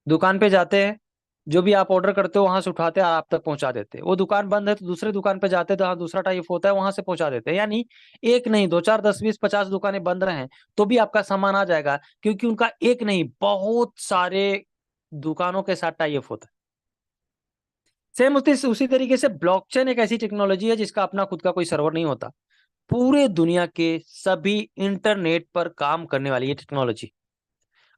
दुकान पे जाते हैं, जो भी आप ऑर्डर करते हो वहां से उठाते हैं, आप तक पहुंचा देते हैं। वो दुकान बंद है तो दूसरे दुकान पे जाते हैं, जहाँ दूसरा टाइप होता है वहां से पहुंचा देते हैं। यानी एक नहीं, 2 4 10 20 50 दुकानें बंद रहे तो भी आपका सामान आ जाएगा, क्योंकि उनका एक नहीं बहुत सारे दुकानों के साथ टाई अप होता है। सेम उसी तरीके से ब्लॉकचेन एक ऐसी टेक्नोलॉजी है जिसका अपना खुद का कोई सर्वर नहीं होता, पूरे दुनिया के सभी इंटरनेट पर काम करने वाली ये टेक्नोलॉजी।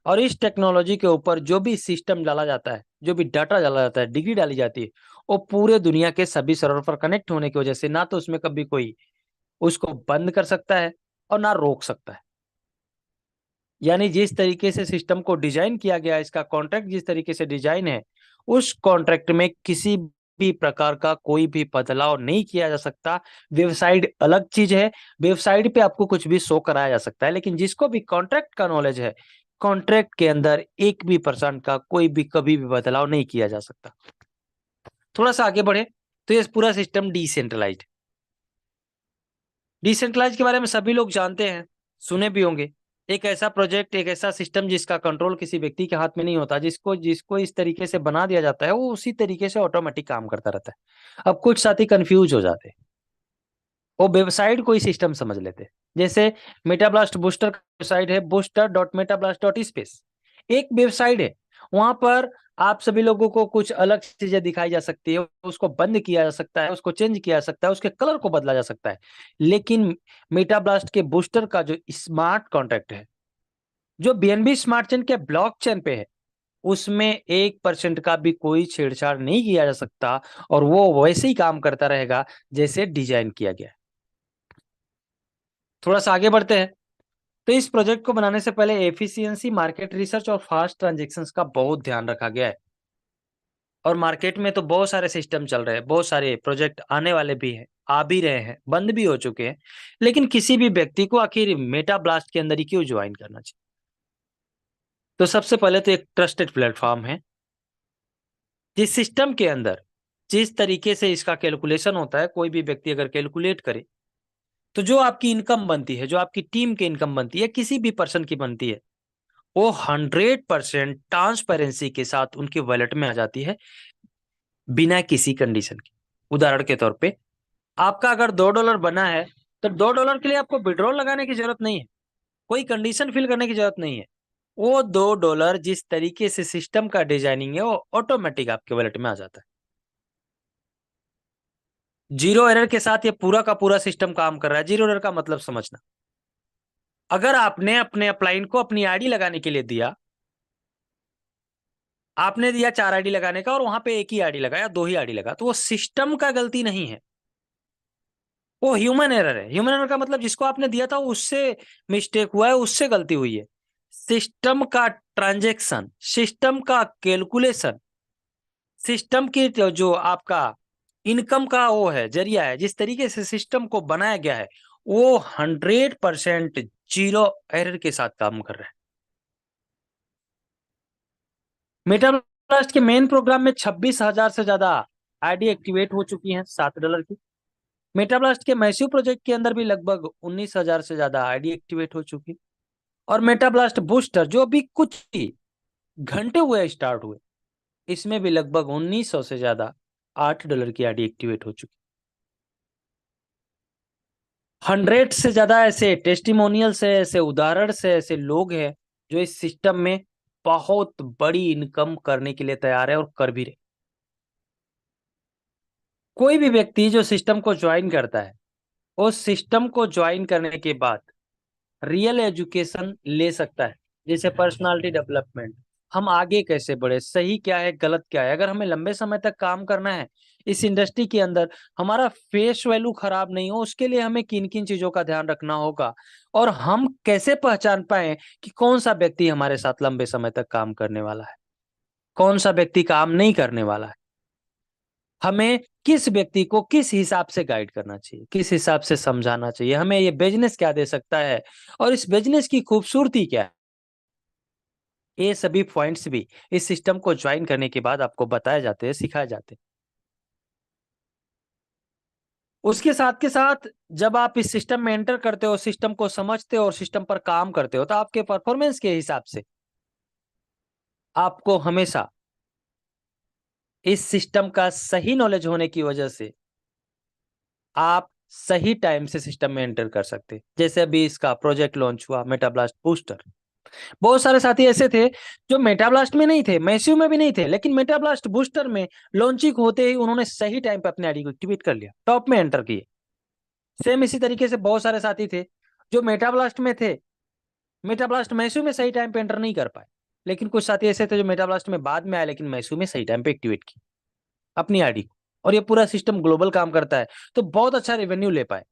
और इस टेक्नोलॉजी के ऊपर जो भी सिस्टम डाला जाता है, जो भी डाटा डाला जाता है, डिग्री डाली जाती है, वो पूरे दुनिया के सभी सर्वर पर कनेक्ट होने की वजह से ना तो उसमें कभी कोई उसको बंद कर सकता है और ना रोक सकता है। यानी जिस तरीके से सिस्टम को डिजाइन किया गया है, इसका कॉन्ट्रैक्ट जिस तरीके से डिजाइन है, उस कॉन्ट्रैक्ट में किसी भी प्रकार का कोई भी बदलाव नहीं किया जा सकता। वेबसाइट अलग चीज है, वेबसाइट पे आपको कुछ भी शो कराया जा सकता है, लेकिन जिसको भी कॉन्ट्रैक्ट का नॉलेज है, कॉन्ट्रैक्ट के अंदर 1% का कोई भी कभी भी बदलाव नहीं किया जा सकता। थोड़ा सा आगे बढ़े तो ये पूरा सिस्टम डिसेंट्रलाइज्ड के बारे में सभी लोग जानते हैं, सुने भी होंगे। एक ऐसा प्रोजेक्ट, एक ऐसा सिस्टम जिसका कंट्रोल किसी व्यक्ति के हाथ में नहीं होता, जिसको जिसको इस तरीके से बना दिया जाता है वो उसी तरीके से ऑटोमेटिक काम करता रहता है। अब कुछ साथी कंफ्यूज हो जाते हैं, वो वेबसाइट कोई सिस्टम समझ लेते हैं। जैसे मेटाब्लास्ट बूस्टर का वेबसाइट है booster.metablast.space, एक वेबसाइट है, वहां पर आप सभी लोगों को कुछ अलग चीजें दिखाई जा सकती है, उसको बंद किया जा सकता है, उसको चेंज किया जा सकता है, उसके कलर को बदला जा सकता है। लेकिन मेटाब्लास्ट के बूस्टर का जो स्मार्ट कॉन्ट्रैक्ट है, जो BNB स्मार्ट चेन के ब्लॉकचेन पे है, उसमें 1% का भी कोई छेड़छाड़ नहीं किया जा सकता, और वो वैसे ही काम करता रहेगा जैसे डिजाइन किया गया है। थोड़ा सा आगे बढ़ते हैं। तो इस प्रोजेक्ट को बनाने से पहले एफिशिएंसी, मार्केट रिसर्च और फास्ट ट्रांजैक्शंस का बहुत ध्यान रखा गया है। और मार्केट में तो बहुत सारे सिस्टम चल रहे हैं, बहुत सारे प्रोजेक्ट आने वाले भी हैं, आ भी रहे हैं, बंद भी हो चुके हैं। लेकिन किसी भी व्यक्ति को आखिर मेटा ब्लास्ट के अंदर ही क्यों ज्वाइन करना चाहिए? तो सबसे पहले तो एक ट्रस्टेड प्लेटफॉर्म है, जिस सिस्टम के अंदर जिस तरीके से इसका कैलकुलेशन होता है, कोई भी व्यक्ति अगर कैलकुलेट करे तो जो आपकी इनकम बनती है, जो आपकी टीम की इनकम बनती है, किसी भी पर्सन की बनती है, वो 100% ट्रांसपेरेंसी के साथ उनके वॉलेट में आ जाती है, बिना किसी कंडीशन के। उदाहरण के तौर पे आपका अगर $2 बना है तो $2 के लिए आपको विड्रॉल लगाने की जरूरत नहीं है, कोई कंडीशन फिल करने की जरूरत नहीं है। वो $2 जिस तरीके से सिस्टम का डिजाइनिंग है, वो ऑटोमेटिक आपके वॉलेट में आ जाता है। जीरो एरर के साथ ये पूरा का पूरा सिस्टम काम कर रहा है। जीरो एरर का मतलब समझना, अगर आपने अपने अपलाइन को अपनी आईडी लगाने के लिए दिया, आपने दिया 4 आईडी लगाने का और वहां पे एक ही आईडी लगा या 2 ही आईडी लगा, तो वो सिस्टम का गलती नहीं है, वो ह्यूमन एरर है। ह्यूमन एरर का मतलब जिसको आपने दिया था उससे मिस्टेक हुआ है, उससे गलती हुई है। सिस्टम का ट्रांजैक्शन, सिस्टम का कैलकुलेशन, सिस्टम की जो आपका इनकम का वो है जरिया है, जिस तरीके से सिस्टम को बनाया गया है, वो 100% जीरो एरर के साथ काम कर रहा है। मेटाब्लास्ट के मेन प्रोग्राम में 26,000 से ज्यादा आईडी एक्टिवेट हो चुकी हैं $7 की। मेटाब्लास्ट के मैसिव प्रोजेक्ट के अंदर भी लगभग 19,000 से ज्यादा आईडी एक्टिवेट हो चुकी। और मेटाब्लास्ट बूस्टर जो अभी कुछ ही घंटे हुए स्टार्ट हुए, इसमें भी लगभग 1900 से ज्यादा $8 की आईडी एक्टिवेट हो चुकी। 100 से ज्यादा ऐसे टेस्टिमोनियल से, ऐसे उदाहरण से, ऐसे लोग हैं जो इस सिस्टम में बहुत बड़ी इनकम करने के लिए तैयार है और कर भी रहे। कोई भी व्यक्ति जो सिस्टम को ज्वाइन करता है, उस सिस्टम को ज्वाइन करने के बाद रियल एजुकेशन ले सकता है, जैसे पर्सनालिटी डेवलपमेंट, हम आगे कैसे बढ़े, सही क्या है गलत क्या है। अगर हमें लंबे समय तक काम करना है इस इंडस्ट्री के अंदर, हमारा फेस वैल्यू खराब नहीं हो, उसके लिए हमें किन किन चीजों का ध्यान रखना होगा, और हम कैसे पहचान पाए कि कौन सा व्यक्ति हमारे साथ लंबे समय तक काम करने वाला है, कौन सा व्यक्ति काम नहीं करने वाला है, हमें किस व्यक्ति को किस हिसाब से गाइड करना चाहिए, किस हिसाब से समझाना चाहिए, हमें ये बिजनेस क्या दे सकता है और इस बिजनेस की खूबसूरती क्या है। ये सभी पॉइंट्स भी इस सिस्टम को ज्वाइन करने के बाद आपको बताए जाते हैं, सिखाए जाते हैं। उसके साथ के साथ जब आप इस सिस्टम में एंटर करते हो, सिस्टम को समझते हो और सिस्टम पर काम करते हो, तो आपके परफॉर्मेंस के हिसाब से आपको हमेशा इस सिस्टम का सही नॉलेज होने की वजह से आप सही टाइम से सिस्टम में एंटर कर सकते हैं। जैसे अभी इसका प्रोजेक्ट लॉन्च हुआ मेटाब्लास्ट बूस्टर, बहुत सारे साथी ऐसे थे जो मेटाब्लास्ट में नहीं थे, मैसिव में भी नहीं थे, लेकिन मेटाब्लास्ट बूस्टर में लॉन्चिंग होते ही उन्होंने सही टाइम पे अपने आईडी को एक्टिवेट कर लिया, टॉप में एंटर किए। सेम इसी तरीके से बहुत सारे साथी थे जो मेटाब्लास्ट में थे, मेटाब्लास्ट मैसिव में सही टाइम पे एंटर नहीं कर पाए, लेकिन कुछ साथी ऐसे थे जो मेटाब्लास्ट में बाद में आए लेकिन मैसिव में सही टाइम पे एक्टिवेट की अपनी आईडी को, और ये पूरा सिस्टम ग्लोबल काम करता है तो बहुत अच्छा रेवेन्यू ले पाए।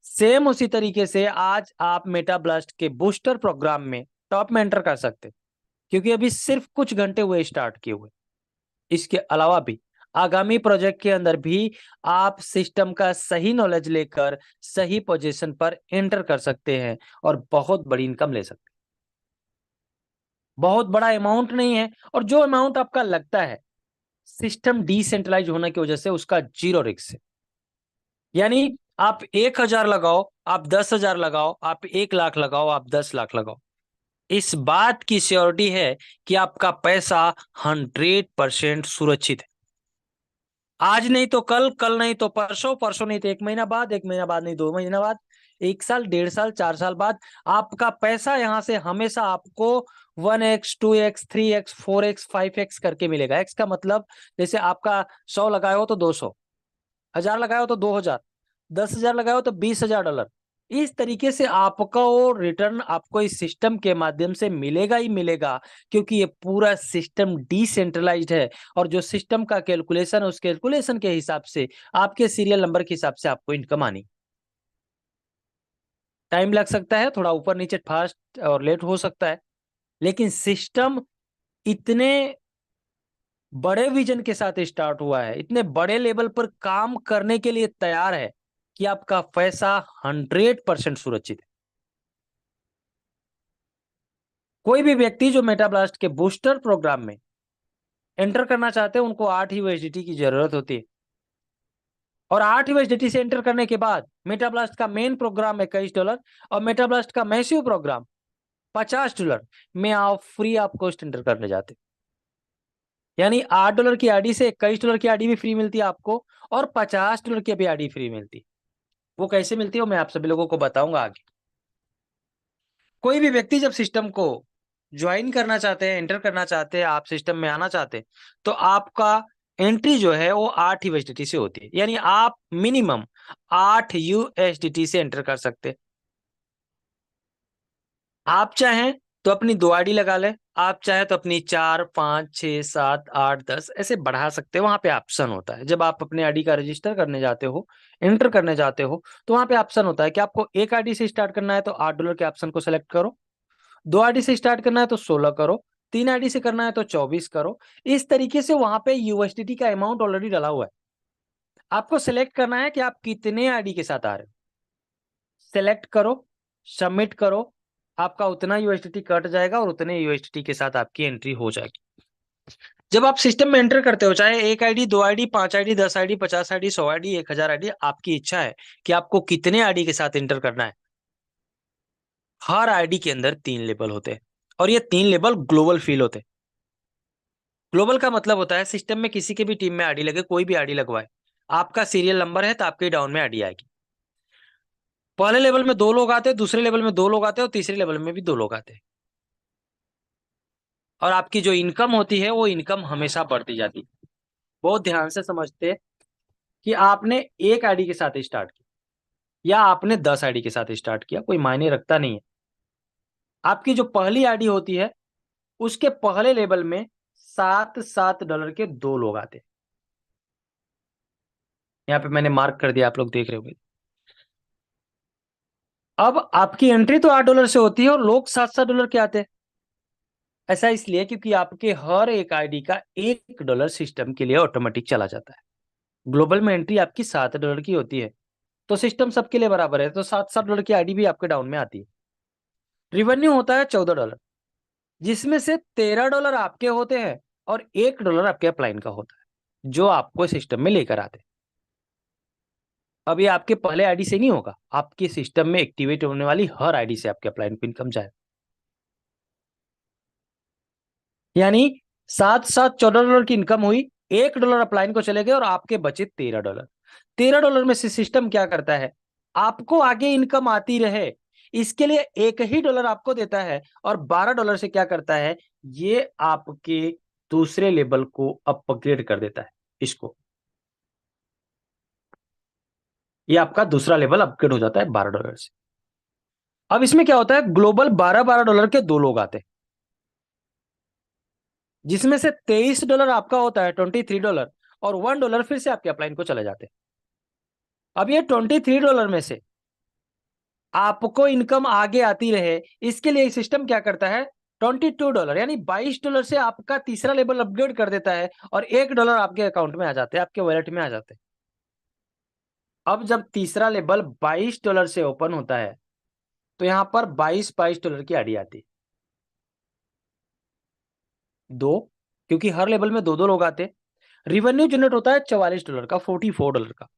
सेम उसी तरीके से आज आप मेटाब्लास्ट के बूस्टर प्रोग्राम में टॉप में एंटर कर सकते, क्योंकि अभी सिर्फ कुछ घंटे हुए स्टार्ट किए हुए। इसके अलावा भी आगामी प्रोजेक्ट के अंदर भी आप सिस्टम का सही नॉलेज लेकर सही पोजीशन पर एंटर कर सकते हैं और बहुत बड़ी इनकम ले सकते हैं। बहुत बड़ा अमाउंट नहीं है, और जो अमाउंट आपका लगता है सिस्टम डिसेंट्रलाइज होने की वजह से उसका जीरो रिस्क है। यानी आप 1,000 लगाओ, आप 10,000 लगाओ, आप 1 लाख लगाओ, आप 10 लाख लगाओ, इस बात की श्योरिटी है कि आपका पैसा 100% सुरक्षित है। आज नहीं तो कल, कल नहीं तो परसों, परसों नहीं तो 1 महीना बाद, 1 महीना बाद नहीं 2 महीना बाद, 1 साल, 1.5 साल, 4 साल बाद आपका पैसा यहां से हमेशा आपको 1x 2x 3x 4x 5x करके मिलेगा। x का मतलब जैसे आपका 100 लगाए हो तो 200, 1,000 लगाए हो तो 2,000, 10,000 लगाए हो तो $20,000। इस तरीके से आपका वो रिटर्न आपको इस सिस्टम के माध्यम से मिलेगा ही मिलेगा, क्योंकि ये पूरा सिस्टम डिसेंट्रलाइज्ड है, और जो सिस्टम का कैलकुलेशन है उस कैलकुलेशन के हिसाब से आपके सीरियल नंबर के हिसाब से आपको इनकम आनी। टाइम लग सकता है थोड़ा, ऊपर नीचे फास्ट और लेट हो सकता है, लेकिन सिस्टम इतने बड़े विजन के साथ स्टार्ट हुआ है, इतने बड़े लेवल पर काम करने के लिए तैयार है कि आपका पैसा 100% सुरक्षित है। कोई भी व्यक्ति जो मेटाब्लास्ट के बूस्टर प्रोग्राम में एंटर करना चाहते हैं उनको 8 USDT की जरूरत होती है, और 8 USDT से एंटर करने के बाद मेटाब्लास्ट का मेन प्रोग्राम है $21 और मेटाब्लास्ट का मैसिव प्रोग्राम $50 में आप फ्री ऑफ कॉस्ट एंटर करने जाते, यानी $8 की आईडी से $21 की आईडी भी फ्री मिलती है आपको, और $50 की भी आईडी फ्री मिलती है। वो कैसे मिलती है वो मैं आप सभी लोगों को बताऊंगा आगे। कोई भी व्यक्ति जब सिस्टम को ज्वाइन करना चाहते हैं, एंटर करना चाहते हैं, आप सिस्टम में आना चाहते हैं, तो आपका एंट्री जो है वो 8 USDT से होती है, यानी आप मिनिमम 8 USDT से एंटर कर सकते हैं। आप चाहें तो अपनी 2 आईडी लगा लें, आप चाहे तो अपनी 4, 5, 6, 7, 8, 10 ऐसे बढ़ा सकते हैं। वहां पे ऑप्शन होता है, जब आप अपने आईडी का रजिस्टर करने जाते हो, एंटर करने जाते हो, तो वहां पे ऑप्शन होता है कि आपको एक आईडी से स्टार्ट करना है तो $8 के ऑप्शन को सेलेक्ट करो, 2 आईडी से स्टार्ट करना है तो 16 करो, 3 आईडी से करना है तो 24 करो। इस तरीके से वहां पे USDT का अमाउंट ऑलरेडी डला हुआ है। आपको सिलेक्ट करना है कि आप कितने आईडी के साथ आ रहे हो, सेलेक्ट करो, सबमिट करो, आपका उतना USDT कट जाएगा और उतने USDT के साथ आपकी एंट्री हो जाएगी। जब आप सिस्टम में एंटर करते हो, चाहे 1 ID, 2 ID, 5 ID, 10 ID, 50 ID, 100 ID, 1000 ID, आपकी इच्छा है कि आपको कितने आईडी के साथ एंटर करना है। हर आईडी के अंदर 3 लेवल होते हैं और ये 3 लेवल ग्लोबल फील होते हैं। ग्लोबल का मतलब होता है सिस्टम में किसी के भी टीम में आईडी लगे, कोई भी आईडी लगवाए, आपका सीरियल नंबर है तो आपके डाउन में आईडी आएगी। पहले लेवल में 2 लोग आते हैं, दूसरे लेवल में 2 लोग आते हैं और तीसरे लेवल में भी 2 लोग आते हैं, और आपकी जो इनकम होती है वो इनकम हमेशा बढ़ती जाती है। बहुत ध्यान से समझते हैं कि आपने 1 आईडी के साथ स्टार्ट किया या आपने 10 आईडी के साथ स्टार्ट किया, कोई मायने रखता नहीं है। आपकी जो पहली आईडी होती है उसके पहले लेवल में $7 के 2 लोग आते हैं। यहाँ पे मैंने मार्क कर दिया, आप लोग देख रहे होंगे। अब आपकी एंट्री तो $8 से होती है और लोग $7 के आते हैं। ऐसा इसलिए क्योंकि आपके हर एक आईडी का $1 सिस्टम के लिए ऑटोमेटिक चला जाता है। ग्लोबल में एंट्री आपकी $7 की होती है, तो सिस्टम सबके लिए बराबर है, तो $7 की आईडी भी आपके डाउन में आती है। रिवेन्यू होता है $14, जिसमें से $13 आपके होते हैं और $1 आपके अपलाइन का होता है, जो आपको सिस्टम में लेकर आते हैं। अब ये आपके पहले आईडी से नहीं होगा, आपके सिस्टम में एक्टिवेट होने वाली हर आईडी से आपके अपलाइन को इनकम जाए, यानी 7 $14 की इनकम हुई, $1 अपलाइन को चले गए और आपके बचे $13। $13 में से सिस्टम क्या करता है, आपको आगे इनकम आती रहे इसके लिए $1 आपको देता है, और $12 से क्या करता है, ये आपके दूसरे लेवल को अपग्रेड कर देता है। इसको, ये आपका दूसरा लेवल अपग्रेड हो जाता है $12 से। अब इसमें क्या होता है, ग्लोबल $12 के 2 लोग आते हैं, जिसमें से $23 आपका होता है, $23, और $1 फिर से आपके अपलाइन को चले जाते हैं। अब ये $23 में से आपको इनकम आगे आती रहे इसके लिए सिस्टम क्या करता है, $22 यानी $22 से आपका तीसरा लेवल अपग्रेड कर देता है और $1 आपके अकाउंट में आ जाते हैं, आपके वॉलेट में आ जाते हैं। अब जब तीसरा लेवल $22 से ओपन होता है तो यहां पर $22 की आईडी आती है, 2, क्योंकि हर लेवल में 2 लोग आते हैं। रिवेन्यू जनरेट होता है $44 का, $44 का।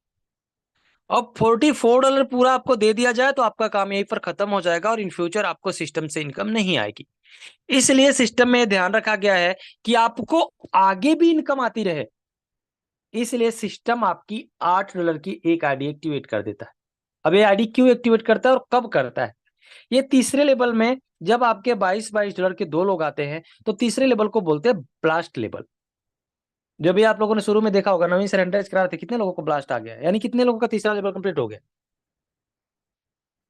अब $44 पूरा आपको दे दिया जाए तो आपका काम यहीं पर खत्म हो जाएगा और इन फ्यूचर आपको सिस्टम से इनकम नहीं आएगी। इसलिए सिस्टम में ध्यान रखा गया है कि आपको आगे भी इनकम आती रहे, इसलिए सिस्टम आपकी $8 की एक आईडी एक्टिवेट कर देता है। अब ये आईडी क्यों एक्टिवेट करता है और कब करता है, ये तीसरे लेवल में जब आपके $22 के 2 लोग आते हैं तो तीसरे लेवल को बोलते हैं ब्लास्ट लेवल। जब भी आप लोगों ने शुरू में देखा होगा, नवीन सरेंडर करा थे, कितने लोगों को ब्लास्ट आ गया, यानी कितने लोगों का तीसरा लेवल कंप्लीट हो गया।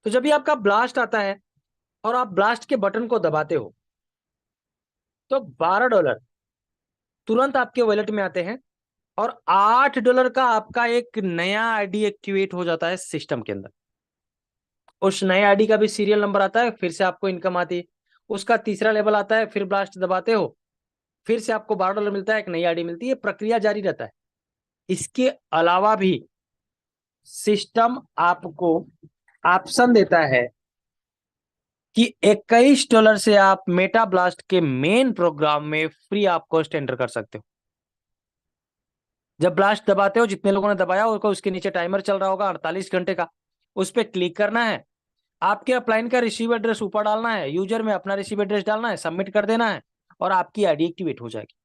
तो जब भी आपका ब्लास्ट आता है और आप ब्लास्ट के बटन को दबाते हो तो $12 तुरंत आपके वॉलेट में आते हैं और $8 का आपका एक नया आईडी एक्टिवेट हो जाता है सिस्टम के अंदर। उस नए आईडी का भी सीरियल नंबर आता है, फिर से आपको इनकम आती है। उसका तीसरा लेवल आता है, फिर ब्लास्ट दबाते हो फिर से आपको $12 मिलता है, एक नई आईडी मिलती है, प्रक्रिया जारी रहता है। इसके अलावा भी सिस्टम आपको ऑप्शन देता है कि $21 से आप मेटा ब्लास्ट के मेन प्रोग्राम में फ्री ऑफ कॉस्ट एंटर कर सकते हो। जब ब्लास्ट दबाते हो, जितने लोगों ने दबाया उसको, उसके नीचे टाइमर चल रहा होगा 48 घंटे का, उस पर क्लिक करना है, आपके अपलाइन का रिसीव एड्रेस ऊपर डालना है, यूजर में अपना रिसीव एड्रेस डालना है, सबमिट कर देना है और आपकी आईडी एक्टिवेट हो जाएगी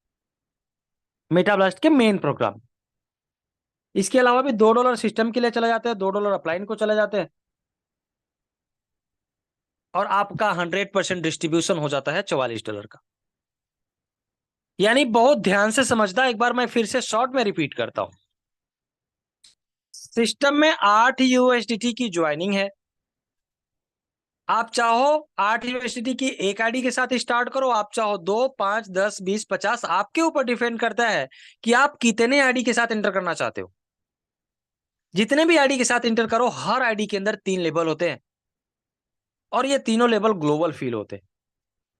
मेटा ब्लास्ट के मेन प्रोग्राम। इसके अलावा भी $2 सिस्टम के लिए चले जाते हैं, $2 अपलाइन को चले जाते हैं और आपका 100% डिस्ट्रीब्यूशन हो जाता है $44 का। यानी बहुत ध्यान से समझना, एक बार मैं फिर से शॉर्ट में रिपीट करता हूं। सिस्टम में 8 USDT की ज्वाइनिंग है। आप चाहो 8 USDT की एक आईडी के साथ स्टार्ट करो, आप चाहो 2, 5, 10, 20, 50, आपके ऊपर डिपेंड करता है कि आप कितने आईडी के साथ एंटर करना चाहते हो। जितने भी आईडी के साथ एंटर करो, हर आईडी के अंदर 3 लेवल होते हैं और ये तीनों लेवल ग्लोबल फील होते हैं।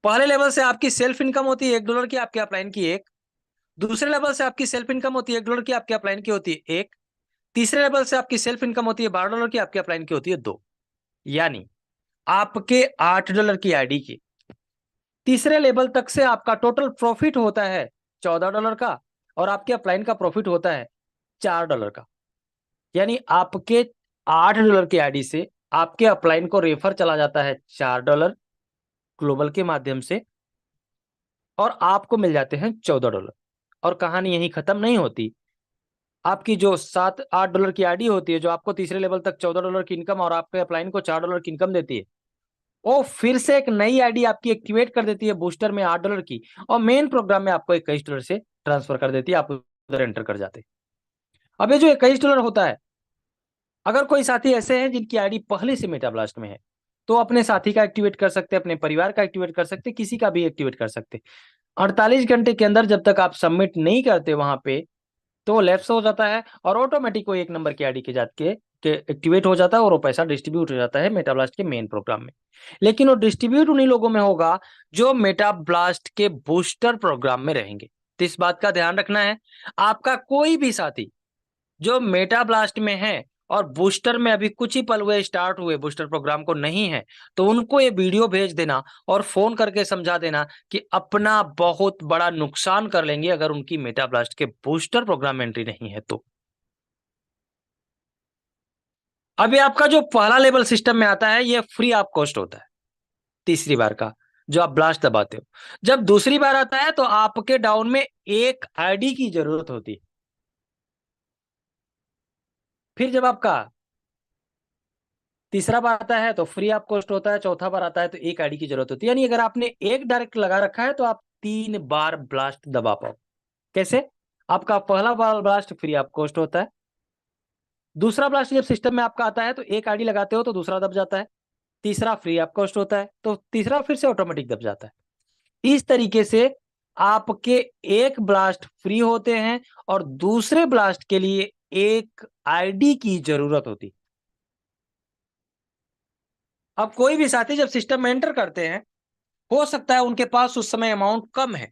पहले लेवल से आपकी सेल्फ इनकम होती है $1 की, आपके अपलाइन की 1। दूसरे लेवल से आपकी सेल्फ इनकम होती है $1 की, आपके अपलाइन की होती है 1। तीसरे लेवल से आपकी सेल्फ इनकम होती है $12 की, आपके अपलाइन की होती है 2। यानी आपके $8 की आईडी की तीसरे लेवल तक से आपका टोटल प्रॉफिट होता है $14 का और आपके अपलाइन का प्रॉफिट होता है $4 का। यानी आपके $8 की आईडी से आपके अपलाइन को रेफर चला जाता है $4 ग्लोबल के माध्यम से और आपको मिल जाते हैं $14। और कहानी यही खत्म नहीं होती। आपकी जो $7-8 की आईडी होती है, जो आपको तीसरे लेवल तक $14 की इनकम और आपके अपलाइन को $4 की इनकम देती है, वो फिर से एक नई आईडी आपकी एक्टिवेट कर देती है बूस्टर में $8 की और मेन प्रोग्राम में आपको $21 से ट्रांसफर कर देती है, आप उधर एंटर कर जाते हैं। अब ये जो $21 होता है, अगर कोई साथी ऐसे हैं जिनकी आईडी पहले से मेटा ब्लास्ट में है, तो अपने साथी का एक्टिवेट कर सकते, अपने परिवार का एक्टिवेट कर सकते, किसी का भी एक्टिवेट कर सकते। 48 घंटे के अंदर जब तक आप सबमिट नहीं करते वहां पे, तो वो लैप्स हो जाता है और ऑटोमेटिक वो 1 नंबर की आईडी के जात के एक्टिवेट हो जाता है और वो पैसा डिस्ट्रीब्यूट हो जाता है मेटा ब्लास्ट के मेन प्रोग्राम में। लेकिन वो डिस्ट्रीब्यूट उन्हीं लोगों में होगा जो मेटा ब्लास्ट के बूस्टर प्रोग्राम में रहेंगे। तो इस बात का ध्यान रखना है, आपका कोई भी साथी जो मेटा ब्लास्ट में है और बूस्टर में अभी कुछ ही पल हुए स्टार्ट हुए, बूस्टर प्रोग्राम को नहीं है, तो उनको ये वीडियो भेज देना और फोन करके समझा देना कि अपना बहुत बड़ा नुकसान कर लेंगे अगर उनकी मेटा ब्लास्ट के बूस्टर प्रोग्राम में एंट्री नहीं है तो। अभी आपका जो पहला लेवल सिस्टम में आता है, ये फ्री ऑफ कॉस्ट होता है तीसरी बार का, जो आप ब्लास्ट दबाते हो। जब दूसरी बार आता है तो आपके डाउन में एक आईडी की जरूरत होती है। फिर जब आपका तीसरा बार आता है तो फ्री ऑफ कॉस्ट होता है, चौथा बार आता है तो एक आईडी की जरूरत होती है। यानी अगर आपने एक डायरेक्ट लगा रखा है तो आप 3 बार ब्लास्ट दबा पाओ। कैसे? आपका पहला बार ब्लास्ट फ्री ऑफ कॉस्ट होता है, दूसरा ब्लास्ट जब सिस्टम में आपका आता है तो एक आईडी लगाते हो तो दूसरा दब जाता है, तीसरा फ्री ऑफ कॉस्ट होता है तो तीसरा फिर से ऑटोमेटिक दब जाता है। इस तरीके से आपके एक ब्लास्ट फ्री होते हैं और दूसरे ब्लास्ट के लिए एक आईडी की जरूरत होती। अब कोई भी साथी जब सिस्टम में एंटर करते हैं, हो सकता है उनके पास उस समय अमाउंट कम है,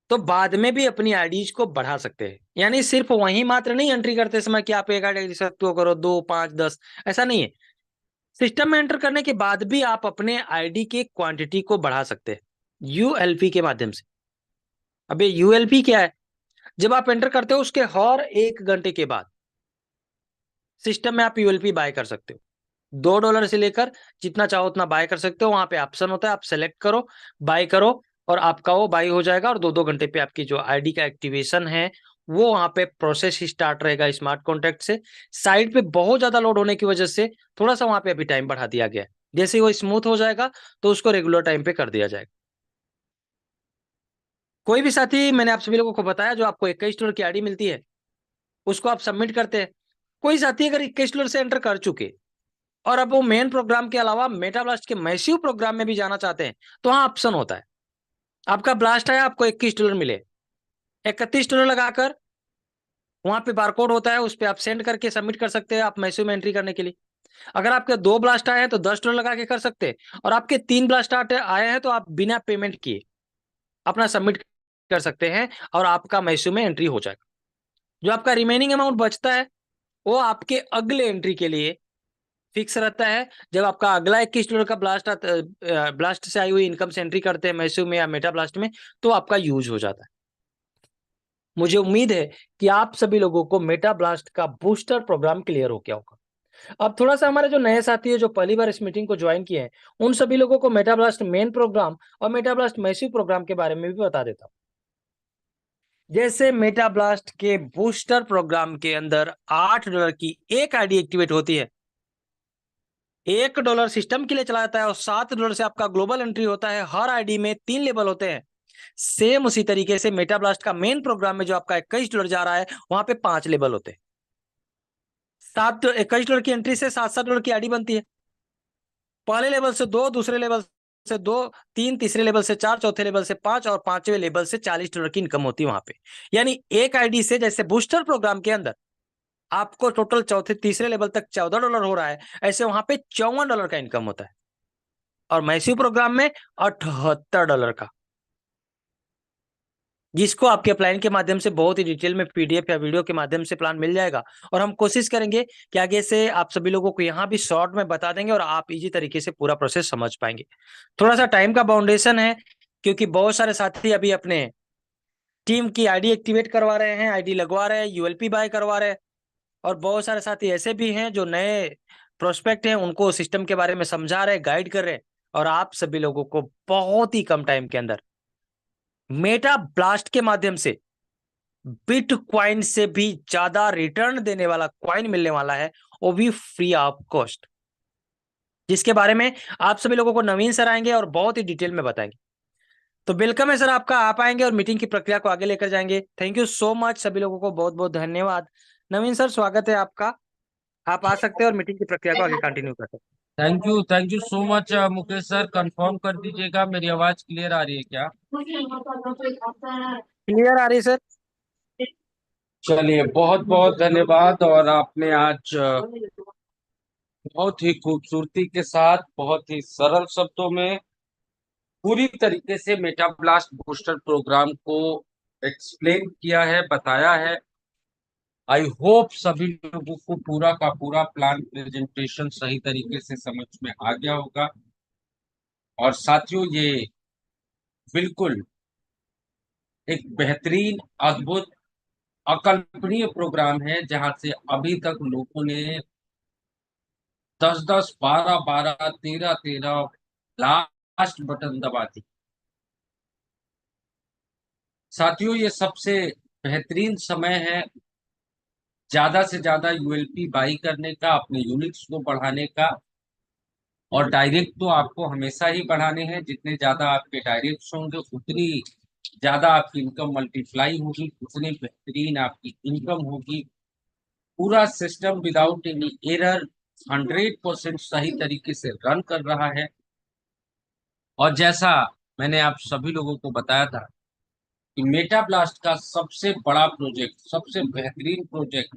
तो बाद में भी अपनी आईडीज को बढ़ा सकते हैं। यानी सिर्फ वहीं मात्र नहीं एंट्री करते समय कि आप एक आईडी सकते करो, 2, 5, 10, ऐसा नहीं है। सिस्टम में एंटर करने के बाद भी आप अपने आईडी के क्वांटिटी को बढ़ा सकते हैं यूएलपी के माध्यम से। अब ये यूएलपी क्या है? जब आप एंटर करते हो उसके हर 1 घंटे के बाद सिस्टम में आप यूएलपी बाय कर सकते हो। $2 से लेकर जितना चाहो उतना बाय कर सकते हो। वहां पे ऑप्शन होता है, आप सेलेक्ट करो, बाय करो और आपका वो बाय हो जाएगा और 2-2 घंटे पे आपकी जो आईडी का एक्टिवेशन है वो वहां पे प्रोसेस ही स्टार्ट रहेगा स्मार्ट कॉन्ट्रैक्ट से। साइड पे बहुत ज्यादा लोड होने की वजह से थोड़ा सा वहां पे अभी टाइम बढ़ा दिया गया है। जैसे ही वो स्मूथ हो जाएगा तो उसको रेगुलर टाइम पे कर दिया जाएगा। कोई भी साथी, मैंने आप सभी लोगों को बताया, जो आपको $21 की आईडी मिलती है उसको आप सबमिट करते हैं। कोई साथी अगर $21 से एंटर कर चुके और अब वो मेन प्रोग्राम के अलावा मेटा ब्लास्ट के मैसिव प्रोग्राम में भी जाना चाहते हैं, तो वहां ऑप्शन होता है, आपका ब्लास्ट आया, आपको $21 मिले, $31 लगाकर वहां पे बारकोड होता है, उस पर आप सेंड करके सबमिट कर सकते हैं आप मैसिव में एंट्री करने के लिए। अगर आपके 2 ब्लास्ट आए हैं तो $10 लगा के कर सकते हैं और आपके 3 ब्लास्ट आए हैं तो आप बिना पेमेंट किए अपना सबमिट कर सकते हैं और आपका मैस्यू में एंट्री हो जाएगा। जो आपका रिमेनिंग अमाउंट बचता है वो आपके अगले एंट्री के लिए फिक्स रहता है। जब आपका अगला $21 का ब्लास्ट से आई हुई इनकम से एंट्री करते हैं मैस्यू में या मेटा ब्लास्ट में, तो आपका यूज हो जाता है। मुझे उम्मीद है कि आप सभी लोगों को मेटा ब्लास्ट का बूस्टर प्रोग्राम क्लियर हो गया होगा। अब थोड़ा सा हमारे जो नए साथी है जो पहली बार इस मीटिंग को ज्वाइन किए हैं, उन सभी लोगों को मेटा ब्लास्ट मेन प्रोग्राम और मेटा ब्लास्ट मैसिव प्रोग्राम के बारे में भी बता देता हूं। जैसे मेटा ब्लास्ट के बूस्टर प्रोग्राम के अंदर $8 की एक आईडी एक्टिवेट होती है, $1 सिस्टम के लिए चला जाता है और $7 से आपका ग्लोबल एंट्री होता है। हर आईडी में 3 लेवल होते हैं। सेम उसी तरीके से मेटा ब्लास्ट का मेन प्रोग्राम में जो आपका $21 जा रहा है, वहां पे 5 लेवल होते हैं। $21 की एंट्री से $7 की आईडी बनती है। पहले लेवल से 2, दूसरे लेवल से 2, 3, तीसरे लेवल से 4, चौथे लेवल से 5 और 5वें लेवल से $40 की इनकम होती है वहां पे। यानी एक आईडी से जैसे बूस्टर प्रोग्राम के अंदर आपको टोटल तीसरे लेवल तक $14 हो रहा है, ऐसे वहां पे $54 का इनकम होता है और मैसिव प्रोग्राम में $78 का, जिसको आपके प्लान के माध्यम से बहुत ही डिटेल में पीडीएफ या वीडियो के माध्यम से प्लान मिल जाएगा। और हम कोशिश करेंगे कि आगे से आप सभी लोगों को यहाँ भी शॉर्ट में बता देंगे और आप इजी तरीके से पूरा प्रोसेस समझ पाएंगे। थोड़ा सा टाइम का बाउंडेशन है क्योंकि बहुत सारे साथी अभी अपने टीम की आईडी एक्टिवेट करवा रहे हैं, आईडी लगवा रहे हैं, यूएलपी बाय करवा रहे हैं और बहुत सारे साथी ऐसे भी हैं जो नए प्रोस्पेक्ट हैं, उनको सिस्टम के बारे में समझा रहे, गाइड कर रहे। और आप सभी लोगों को बहुत ही कम टाइम के अंदर मेटा ब्लास्ट के माध्यम से बिटकॉइन से भी ज्यादा रिटर्न देने वाला कॉइन मिलने वाला है, वो भी फ्री ऑफ कॉस्ट, जिसके बारे में आप सभी लोगों को नवीन सर आएंगे और बहुत ही डिटेल में बताएंगे। तो वेलकम है सर आपका, आप आएंगे और मीटिंग की प्रक्रिया को आगे लेकर जाएंगे। थैंक यू सो मच, सभी लोगों को बहुत बहुत धन्यवाद। नवीन सर स्वागत है आपका, आप आ सकते हैं और मीटिंग की प्रक्रिया को आगे कंटिन्यू कर सकते thank you so much Mukesh sir. Confirm कर दीजिएगा मेरी आवाज क्लियर आ रही है क्या? हैं। क्लियर आ रही है सर? चलिए बहुत बहुत धन्यवाद। और आपने आज बहुत ही खूबसूरती के साथ बहुत ही सरल शब्दों में पूरी तरीके से मेटा ब्लास्ट बूस्टर प्रोग्राम को एक्सप्लेन किया है, बताया है। आई होप सभी लोगों को पूरा का पूरा प्लान प्रेजेंटेशन सही तरीके से समझ में आ गया होगा। और साथियों, ये बिल्कुल एक बेहतरीन, अद्भुत, अकल्पनीय प्रोग्राम है जहां से अभी तक लोगों ने 10-10, 12-12, 13-13 लास्ट बटन दबा दी। साथियों, ये सबसे बेहतरीन समय है ज्यादा से ज्यादा यूएलपी बाई करने का, अपने यूनिट्स को बढ़ाने का। और डायरेक्ट तो आपको हमेशा ही बढ़ाने हैं। जितने ज्यादा आपके डायरेक्ट्स होंगे उतनी ज्यादा आपकी इनकम मल्टीप्लाई होगी, उतनी बेहतरीन आपकी इनकम होगी। पूरा सिस्टम विदाउट एनी एरर 100% सही तरीके से रन कर रहा है। और जैसा मैंने आप सभी लोगों को बताया था कि मेटा ब्लास्ट का सबसे बड़ा प्रोजेक्ट, सबसे बेहतरीन प्रोजेक्ट,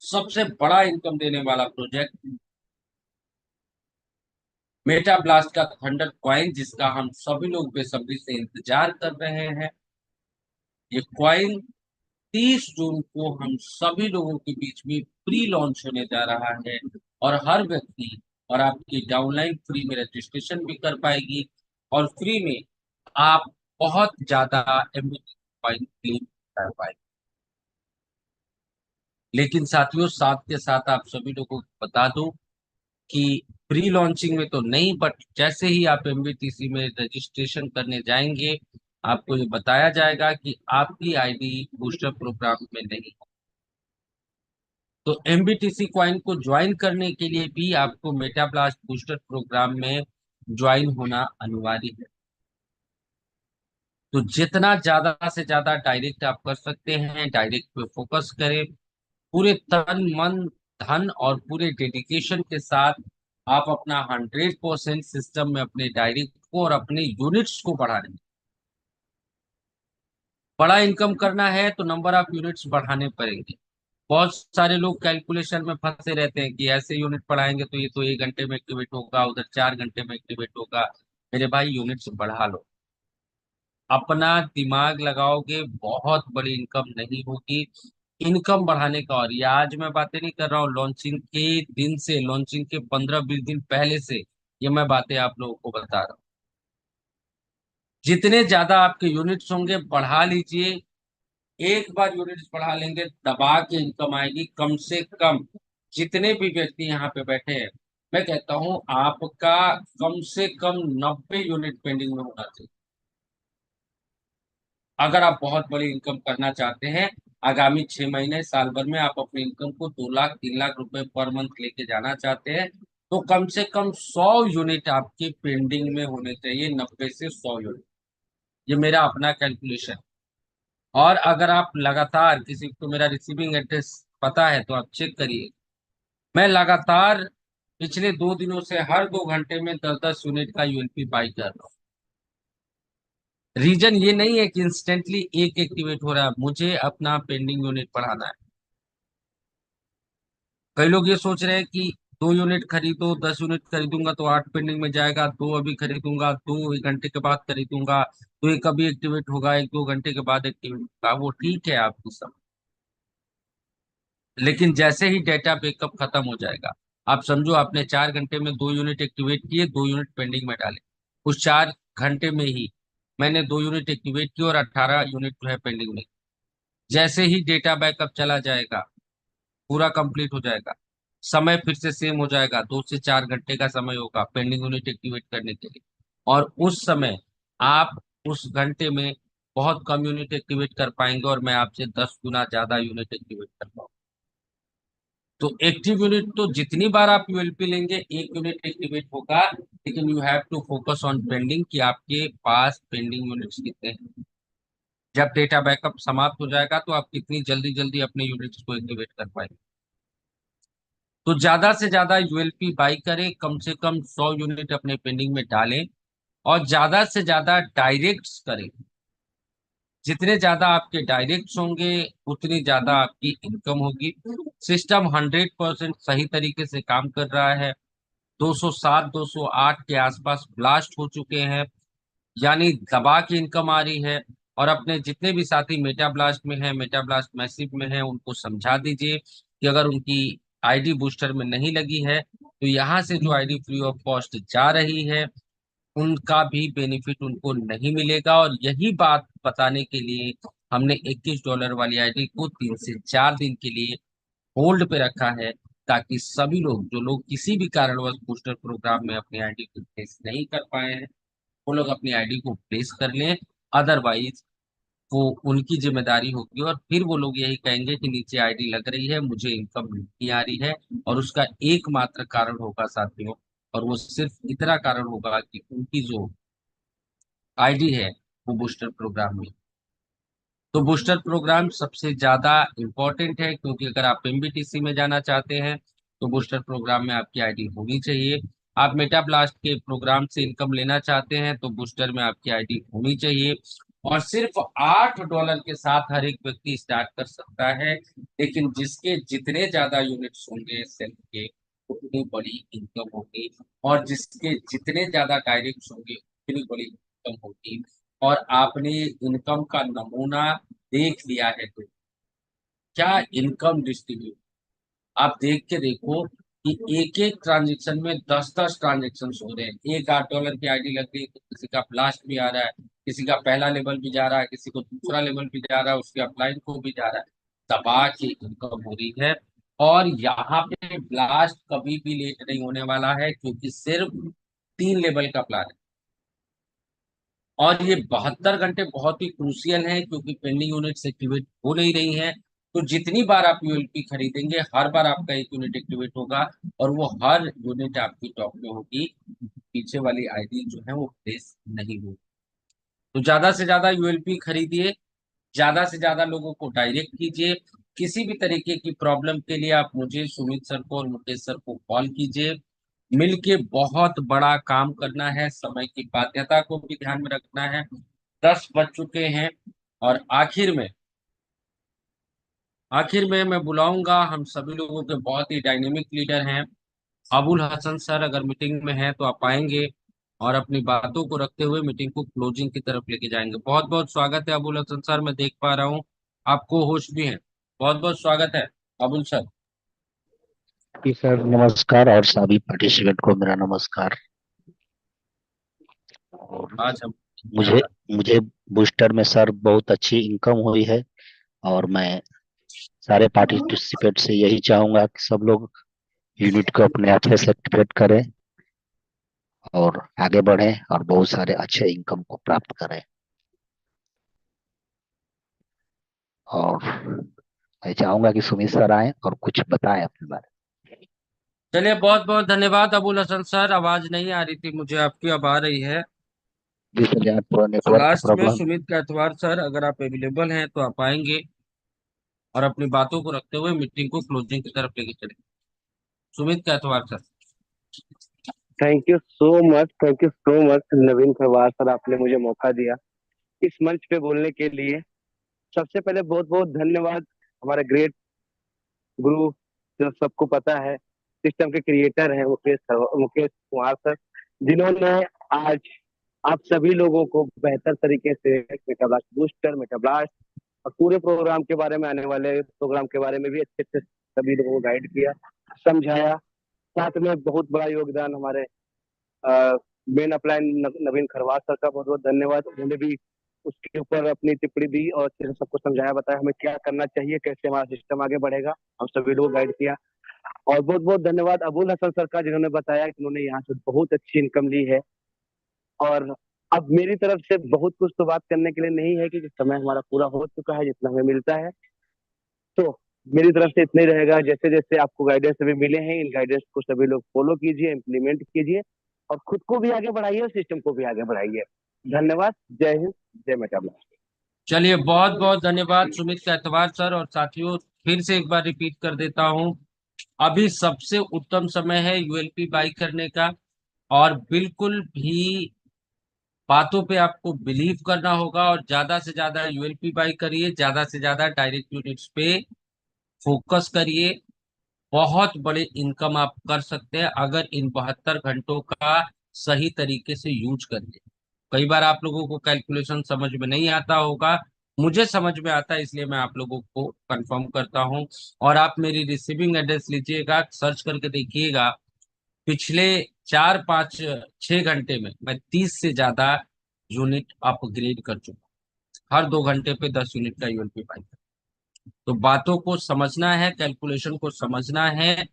सबसे बड़ा इनकम देने वाला प्रोजेक्ट मेटा ब्लास्ट का थंडर कॉइन, जिसका हम सभी लोग बेसब्री से इंतजार कर रहे हैं। ये कॉइन 30 जून को हम सभी लोगों के बीच में प्री लॉन्च होने जा रहा है और हर व्यक्ति और आपकी डाउनलाइन फ्री में रजिस्ट्रेशन भी कर पाएगी और फ्री में आप बहुत ज्यादा एमबीटी कॉइन क्लेम कर पाएंगे। लेकिन साथियों, साथ के साथ आप सभी लोगों को बता दूं कि प्री लॉन्चिंग में तो नहीं, बट जैसे ही आप एमबीटीसी में रजिस्ट्रेशन करने जाएंगे आपको ये बताया जाएगा कि आपकी आईडी बूस्टर प्रोग्राम में नहीं है। तो एमबीटीसी कॉइन को ज्वाइन करने के लिए भी आपको मेटा ब्लास्ट बूस्टर प्रोग्राम में ज्वाइन होना अनिवार्य है। तो जितना ज्यादा से ज्यादा डायरेक्ट आप कर सकते हैं, डायरेक्ट पे फोकस करें। पूरे तन मन धन और पूरे डेडिकेशन के साथ आप अपना 100% सिस्टम में अपने डायरेक्ट को और अपने यूनिट्स को बढ़ा रहे हैं। बड़ा इनकम करना है तो नंबर ऑफ यूनिट्स बढ़ाने पड़ेंगे। बहुत सारे लोग कैलकुलेशन में फंसे रहते हैं कि ऐसे यूनिट बढ़ाएंगे तो ये तो 1 घंटे में एक्टिवेट होगा, उधर 4 घंटे में एक्टिवेट होगा। मेरे भाई, यूनिट्स बढ़ा लो। अपना दिमाग लगाओगे बहुत बड़ी इनकम नहीं होगी। इनकम बढ़ाने का, और ये आज मैं बातें नहीं कर रहा हूँ लॉन्चिंग के दिन से, लॉन्चिंग के 15-20 दिन पहले से ये मैं बातें आप लोगों को बता रहा हूँ। जितने ज्यादा आपके यूनिट्स होंगे बढ़ा लीजिए। एक बार यूनिट्स बढ़ा लेंगे दबा के इनकम आएगी। कम से कम जितने भी व्यक्ति यहाँ पे बैठे हैं, मैं कहता हूँ आपका कम से कम 90 यूनिट पेंडिंग में होना चाहिए। अगर आप बहुत बड़ी इनकम करना चाहते हैं, आगामी 6 महीने साल भर में आप अपनी इनकम को 2 लाख 3 लाख रुपए पर मंथ लेके जाना चाहते हैं, तो कम से कम 100 यूनिट आपके पेंडिंग में होने चाहिए। 90 से 100 यूनिट, ये मेरा अपना कैलकुलेशन। और अगर आप लगातार, किसी को मेरा रिसीविंग एड्रेस पता है तो आप चेक करिए, मैं लगातार पिछले 2 दिनों से हर 2 घंटे में 10-10 यूनिट का यूएलपी बाई कर रहा हूँ। रीजन ये नहीं है कि इंस्टेंटली एक एक्टिवेट हो रहा है, मुझे अपना पेंडिंग यूनिट बढ़ाना है। कई लोग ये सोच रहे हैं कि 2 यूनिट खरीदो, 10 यूनिट खरीदूंगा तो 8 पेंडिंग में जाएगा, दो अभी खरीदूंगा, दो 1 घंटे के बाद खरीदूंगा तो एक अभी एक्टिवेट होगा, 1-2 घंटे के बाद एक्टिवेट होगा। वो ठीक है आपकी सब, लेकिन जैसे ही डेटा बैकअप खत्म हो जाएगा, आप समझो आपने 4 घंटे में 2 यूनिट एक्टिवेट किए, 2 यूनिट पेंडिंग में डाले, उस 4 घंटे में ही मैंने 2 यूनिट एक्टिवेट किए और 18 यूनिट जो है पेंडिंग में। जैसे ही डेटा बैकअप चला जाएगा, पूरा कंप्लीट हो जाएगा, समय फिर से सेम हो जाएगा, 2 से 4 घंटे का समय होगा पेंडिंग यूनिट एक्टिवेट करने के लिए। और उस समय आप उस घंटे में बहुत कम यूनिट एक्टिवेट कर पाएंगे और मैं आपसे 10 गुना ज्यादा यूनिट एक्टिवेट कर पाऊंगा। तो एक्टिव यूनिट तो जितनी बार आप यूएलपी लेंगे 1 यूनिट एक्टिवेट होगा, लेकिन you have to focus on pending कि आपके पास पेंडिंग यूनिट्स कितने हैं। जब डेटा बैकअप समाप्त हो जाएगा तो आप कितनी जल्दी जल्दी अपने यूनिट्स को एक्टिवेट कर पाएंगे। तो ज्यादा से ज्यादा यूएलपी बाई करें, कम से कम 100 यूनिट अपने पेंडिंग में डालें और ज्यादा से ज्यादा डायरेक्ट्स करें। जितने ज्यादा आपके डायरेक्ट्स होंगे उतनी ज्यादा आपकी इनकम होगी। सिस्टम 100% सही तरीके से काम कर रहा है। 207 208 के आसपास ब्लास्ट हो चुके हैं, यानी दबा की इनकम आ रही है। और अपने जितने भी साथी मेटा ब्लास्ट में हैं, मेटा ब्लास्ट मैसिव में हैं, उनको समझा दीजिए कि अगर उनकी आईडी बूस्टर में नहीं लगी है तो यहाँ से जो आईडी फ्री ऑफ कॉस्ट जा रही है उनका भी बेनिफिट उनको नहीं मिलेगा। और यही बात बताने के लिए हमने $21 वाली आईडी को 3 से 4 दिन के लिए होल्ड पे रखा है, ताकि सभी लोग, जो लोग किसी भी कारणवश बूस्टर प्रोग्राम में अपनी आईडी को प्लेस नहीं कर पाए हैं, वो लोग अपनी आईडी को प्लेस कर लें। अदरवाइज वो उनकी जिम्मेदारी होगी और फिर वो लोग यही कहेंगे कि नीचे आईडी लग रही है, मुझे इनकम नहीं आ रही है। और उसका एकमात्र कारण होगा साथियों, और वो सिर्फ इतना कारण होगा कि उनकी जो आईडी है वो बूस्टर प्रोग्राम में। तो बूस्टर प्रोग्राम सबसे ज्यादा इम्पोर्टेंट है, क्योंकि अगर आप एमबीटीसी में जाना चाहते हैं तो बूस्टर प्रोग्राम में आपकी आईडी होनी चाहिए। आप मेटा ब्लास्ट के प्रोग्राम से इनकम लेना चाहते हैं तो बूस्टर में आपकी आईडी होनी चाहिए। और सिर्फ $8 के साथ हर एक व्यक्ति स्टार्ट कर सकता है, लेकिन जिसके जितने ज्यादा यूनिट्स होंगे सेल्फ के उतनी बड़ी इनकम होगी, और जिसके जितने ज्यादा डायरेक्ट होंगे उतनी बड़ी इनकम होगी। और आपने इनकम का नमूना देख लिया है तो क्या इनकम डिस्ट्रीब्यूट, आप देख के देखो कि एक एक ट्रांजेक्शन में 10-10 ट्रांजेक्शन हो रहे हैं। एक $8 की आईडी लग रही है तो किसी का ब्लास्ट भी आ रहा है, किसी का पहला लेवल भी जा रहा है, किसी को दूसरा लेवल भी जा रहा है, उसके अपलाइन को भी जा रहा है। दबा के इनकम हो रही है। और यहाँ पे ब्लास्ट कभी भी लेट नहीं होने वाला है, क्योंकि सिर्फ 3 लेवल का प्लान है। और ये 72 घंटे बहुत ही क्रूशियल है, क्योंकि पेंडिंग यूनिट्स एक्टिवेट हो नहीं रही हैं। तो जितनी बार आप यूएलपी खरीदेंगे हर बार आपका 1 यूनिट एक्टिवेट होगा, और वो हर यूनिट आपकी टॉप में होगी, पीछे वाली आईडी जो है वो प्लेस नहीं होगी। तो ज्यादा से ज्यादा यूएलपी खरीदिए, ज्यादा से ज्यादा लोगों को डायरेक्ट कीजिए। किसी भी तरीके की प्रॉब्लम के लिए आप मुझे, सुमित सर को और मुकेश सर को कॉल कीजिए। मिलके बहुत बड़ा काम करना है, समय की बाध्यता को भी ध्यान में रखना है। 10 बज चुके हैं और आखिर में मैं बुलाऊंगा हम सभी लोगों के बहुत ही डायनेमिक लीडर हैं। अबुल हसन सर अगर मीटिंग में हैं तो आप आएंगे। और अपनी बातों को रखते हुए मीटिंग को क्लोजिंग की तरफ लेके जाएंगे। बहुत बहुत स्वागत है अबुल हसन सर, मैं देख पा रहा हूँ आपको होश भी है। बहुत बहुत स्वागत है अबुल सर। जी सर, नमस्कार। और सभी पार्टिसिपेंट को मेरा नमस्कार। और आज हम मुझे मुझे बूस्टर में सर बहुत अच्छी इनकम हुई है। और मैं सारे पार्टिसिपेंट से यही चाहूंगा कि सब लोग यूनिट को अपने अच्छे से एक्टिवेट करें और आगे बढ़ें और बहुत सारे अच्छे इनकम को प्राप्त करें। और मैं चाहूंगा कि सुमित सर आए और कुछ बताएं अपने बारे चलिए, बहुत बहुत धन्यवाद अबुल हसन सर। आवाज नहीं आ रही थी मुझे आपकी, अब आ रही है। में। जी सर, यहाँ थोड़ा तो नेटवर्क लास्ट में प्रॉब्लम। सुमित काथवार सर, अगर आप अवेलेबल हैं तो आप आएंगे और अपनी बातों को रखते हुए मीटिंग को क्लोजिंग की तरफ लेके चलेंगे। Sumit Kathwar sir. Thank you so much Naveen Kharwar sir, आपने मुझे मौका दिया इस मंच पे बोलने के लिए। सबसे पहले बहुत बहुत धन्यवाद हमारे ग्रेट गुरु, जो सबको पता है सिस्टम के क्रिएटर हैं, मुकेश कुमार सर, जिन्होंने आज आप सभी लोगों को बेहतर तरीके से मेटाब्लास्ट बूस्टर, मेटाब्लास्ट और पूरे प्रोग्राम के बारे में, आने वाले प्रोग्राम के बारे में भी अच्छे से सभी लोगों को गाइड किया, समझाया। साथ में बहुत बड़ा योगदान हमारे मेन अपलाइन नवीन खरवास सर का बहुत बहुत धन्यवाद। उन्होंने भी उसके ऊपर अपनी टिप्पणी दी और अच्छे से सबको समझाया, बताया हमें क्या करना चाहिए, कैसे हमारा सिस्टम आगे बढ़ेगा, हम सभी लोग गाइड किया। और बहुत बहुत धन्यवाद अबुल हसन सर का, जिन्होंने बताया कि उन्होंने यहाँ से बहुत अच्छी इनकम ली है। और अब मेरी तरफ से बहुत कुछ तो बात करने के लिए नहीं है, कि समय हमारा पूरा हो चुका है, जितना हमें मिलता है। तो मेरी तरफ से इतना ही रहेगा। जैसे जैसे आपको गाइडेंस अभी मिले हैं, इन गाइडेंस को सभी लोग फॉलो कीजिए, इम्प्लीमेंट कीजिए और खुद को भी आगे बढ़ाइए और सिस्टम को भी आगे बढ़ाइए। धन्यवाद। जय हिंद, जय मेटाबला। चलिए, बहुत बहुत धन्यवाद सुमित काथवार सर। और साथियों, फिर से एक बार रिपीट कर देता हूँ, अभी सबसे उत्तम समय है यूएलपी बाई करने का। और बिल्कुल भी बातों पे आपको बिलीव करना होगा और ज्यादा से ज्यादा यूएलपी बाई करिए, ज्यादा से ज्यादा डायरेक्ट यूनिट्स पे फोकस करिए। बहुत बड़े इनकम आप कर सकते हैं अगर इन 72 घंटों का सही तरीके से यूज करिए। कई बार आप लोगों को कैलकुलेशन समझ में नहीं आता होगा, मुझे समझ में आता है, इसलिए मैं आप लोगों को कंफर्म करता हूं। और आप मेरी रिसीविंग एड्रेस लीजिएगा, सर्च करके देखिएगा, पिछले 4 5 6 घंटे में मैं 30 से ज्यादा यूनिट अपग्रेड कर चुका हूं। हर 2 घंटे पे 10 यूनिट का यूएलपी पाई। तो बातों को समझना है, कैलकुलेशन को समझना है।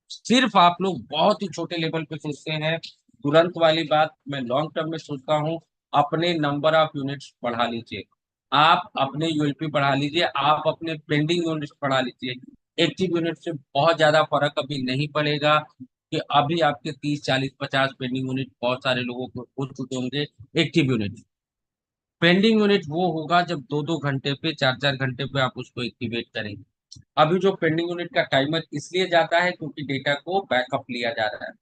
सिर्फ आप लोग बहुत ही छोटे लेवल पे सोचते हैं, तुरंत वाली बात मैं लॉन्ग टर्म में सोचता हूँ। अपने नंबर ऑफ यूनिट्स बढ़ा लीजिए, आप अपने यूएलपी बढ़ा लीजिए, आप अपने पेंडिंग यूनिट्स बढ़ा लीजिए। एक्टिव यूनिट से बहुत ज्यादा फर्क अभी नहीं पड़ेगा, कि अभी आपके 30 40 50 पेंडिंग यूनिट बहुत सारे लोगों को हो चुके होंगे। एक्टिव यूनिट, पेंडिंग यूनिट वो होगा जब 2 2 घंटे पे 4 4 घंटे पे आप उसको एक्टिवेट करेंगे। अभी जो पेंडिंग यूनिट का टाइमर इसलिए जाता है क्योंकि डेटा को बैकअप लिया जा रहा है।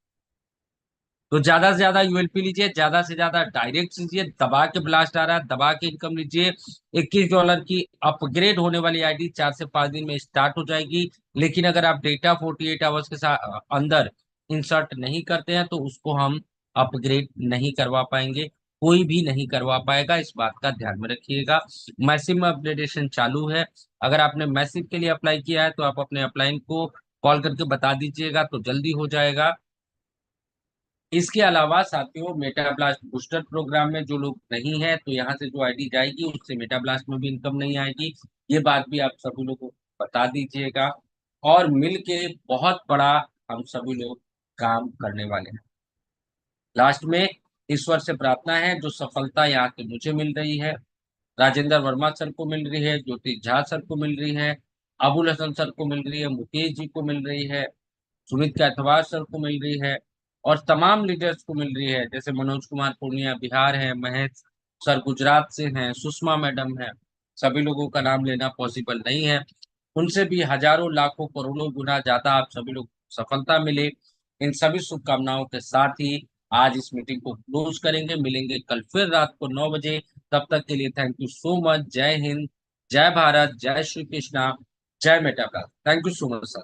तो ज्यादा से ज्यादा यूएलपी लीजिए, ज्यादा से ज्यादा डायरेक्ट लीजिए, दबा के ब्लास्ट आ रहा है दबा के इनकम लीजिए। $21 की अपग्रेड होने वाली आईडी 4 से 5 दिन में स्टार्ट हो जाएगी। लेकिन अगर आप डेटा 48 आवर्स के साथ अंदर इंसर्ट नहीं करते हैं तो उसको हम अपग्रेड नहीं करवा पाएंगे, कोई भी नहीं करवा पाएगा। इस बात का ध्यान में रखिएगा। मैसिव में अपग्रेडेशन चालू है। अगर आपने मैसिव के लिए अप्लाई किया है तो आप अपने अप्लाइन को कॉल करके बता दीजिएगा तो जल्दी हो जाएगा। इसके अलावा साथियों, मेटा ब्लास्ट बूस्टर प्रोग्राम में जो लोग नहीं है, तो यहाँ से जो आईडी जाएगी उससे मेटा ब्लास्ट में भी इनकम नहीं आएगी। ये बात भी आप सभी लोगों को बता दीजिएगा। और मिलके बहुत बड़ा हम सभी लोग काम करने वाले हैं। लास्ट में ईश्वर से प्रार्थना है, जो सफलता यहाँ से मुझे मिल रही है, राजेंद्र वर्मा सर को मिल रही है, ज्योति झा सर को मिल रही है, अबुल हसन सर को मिल रही है, मुकेश जी को मिल रही है, सुमित काथवार सर को मिल रही है, और तमाम लीडर्स को मिल रही है। जैसे मनोज कुमार पूर्णिया बिहार है, महेश सर गुजरात से हैं, सुषमा मैडम है। सभी लोगों का नाम लेना पॉसिबल नहीं है, उनसे भी हजारों लाखों करोड़ों गुना ज्यादा आप सभी लोग सफलता मिले। इन सभी शुभकामनाओं के साथ ही आज इस मीटिंग को क्लोज करेंगे। मिलेंगे कल फिर रात को 9 बजे। तब तक के लिए थैंक यू सो मच। जय हिंद, जय भारत, जय श्री कृष्णा, जय Meta. Thank you so much sir.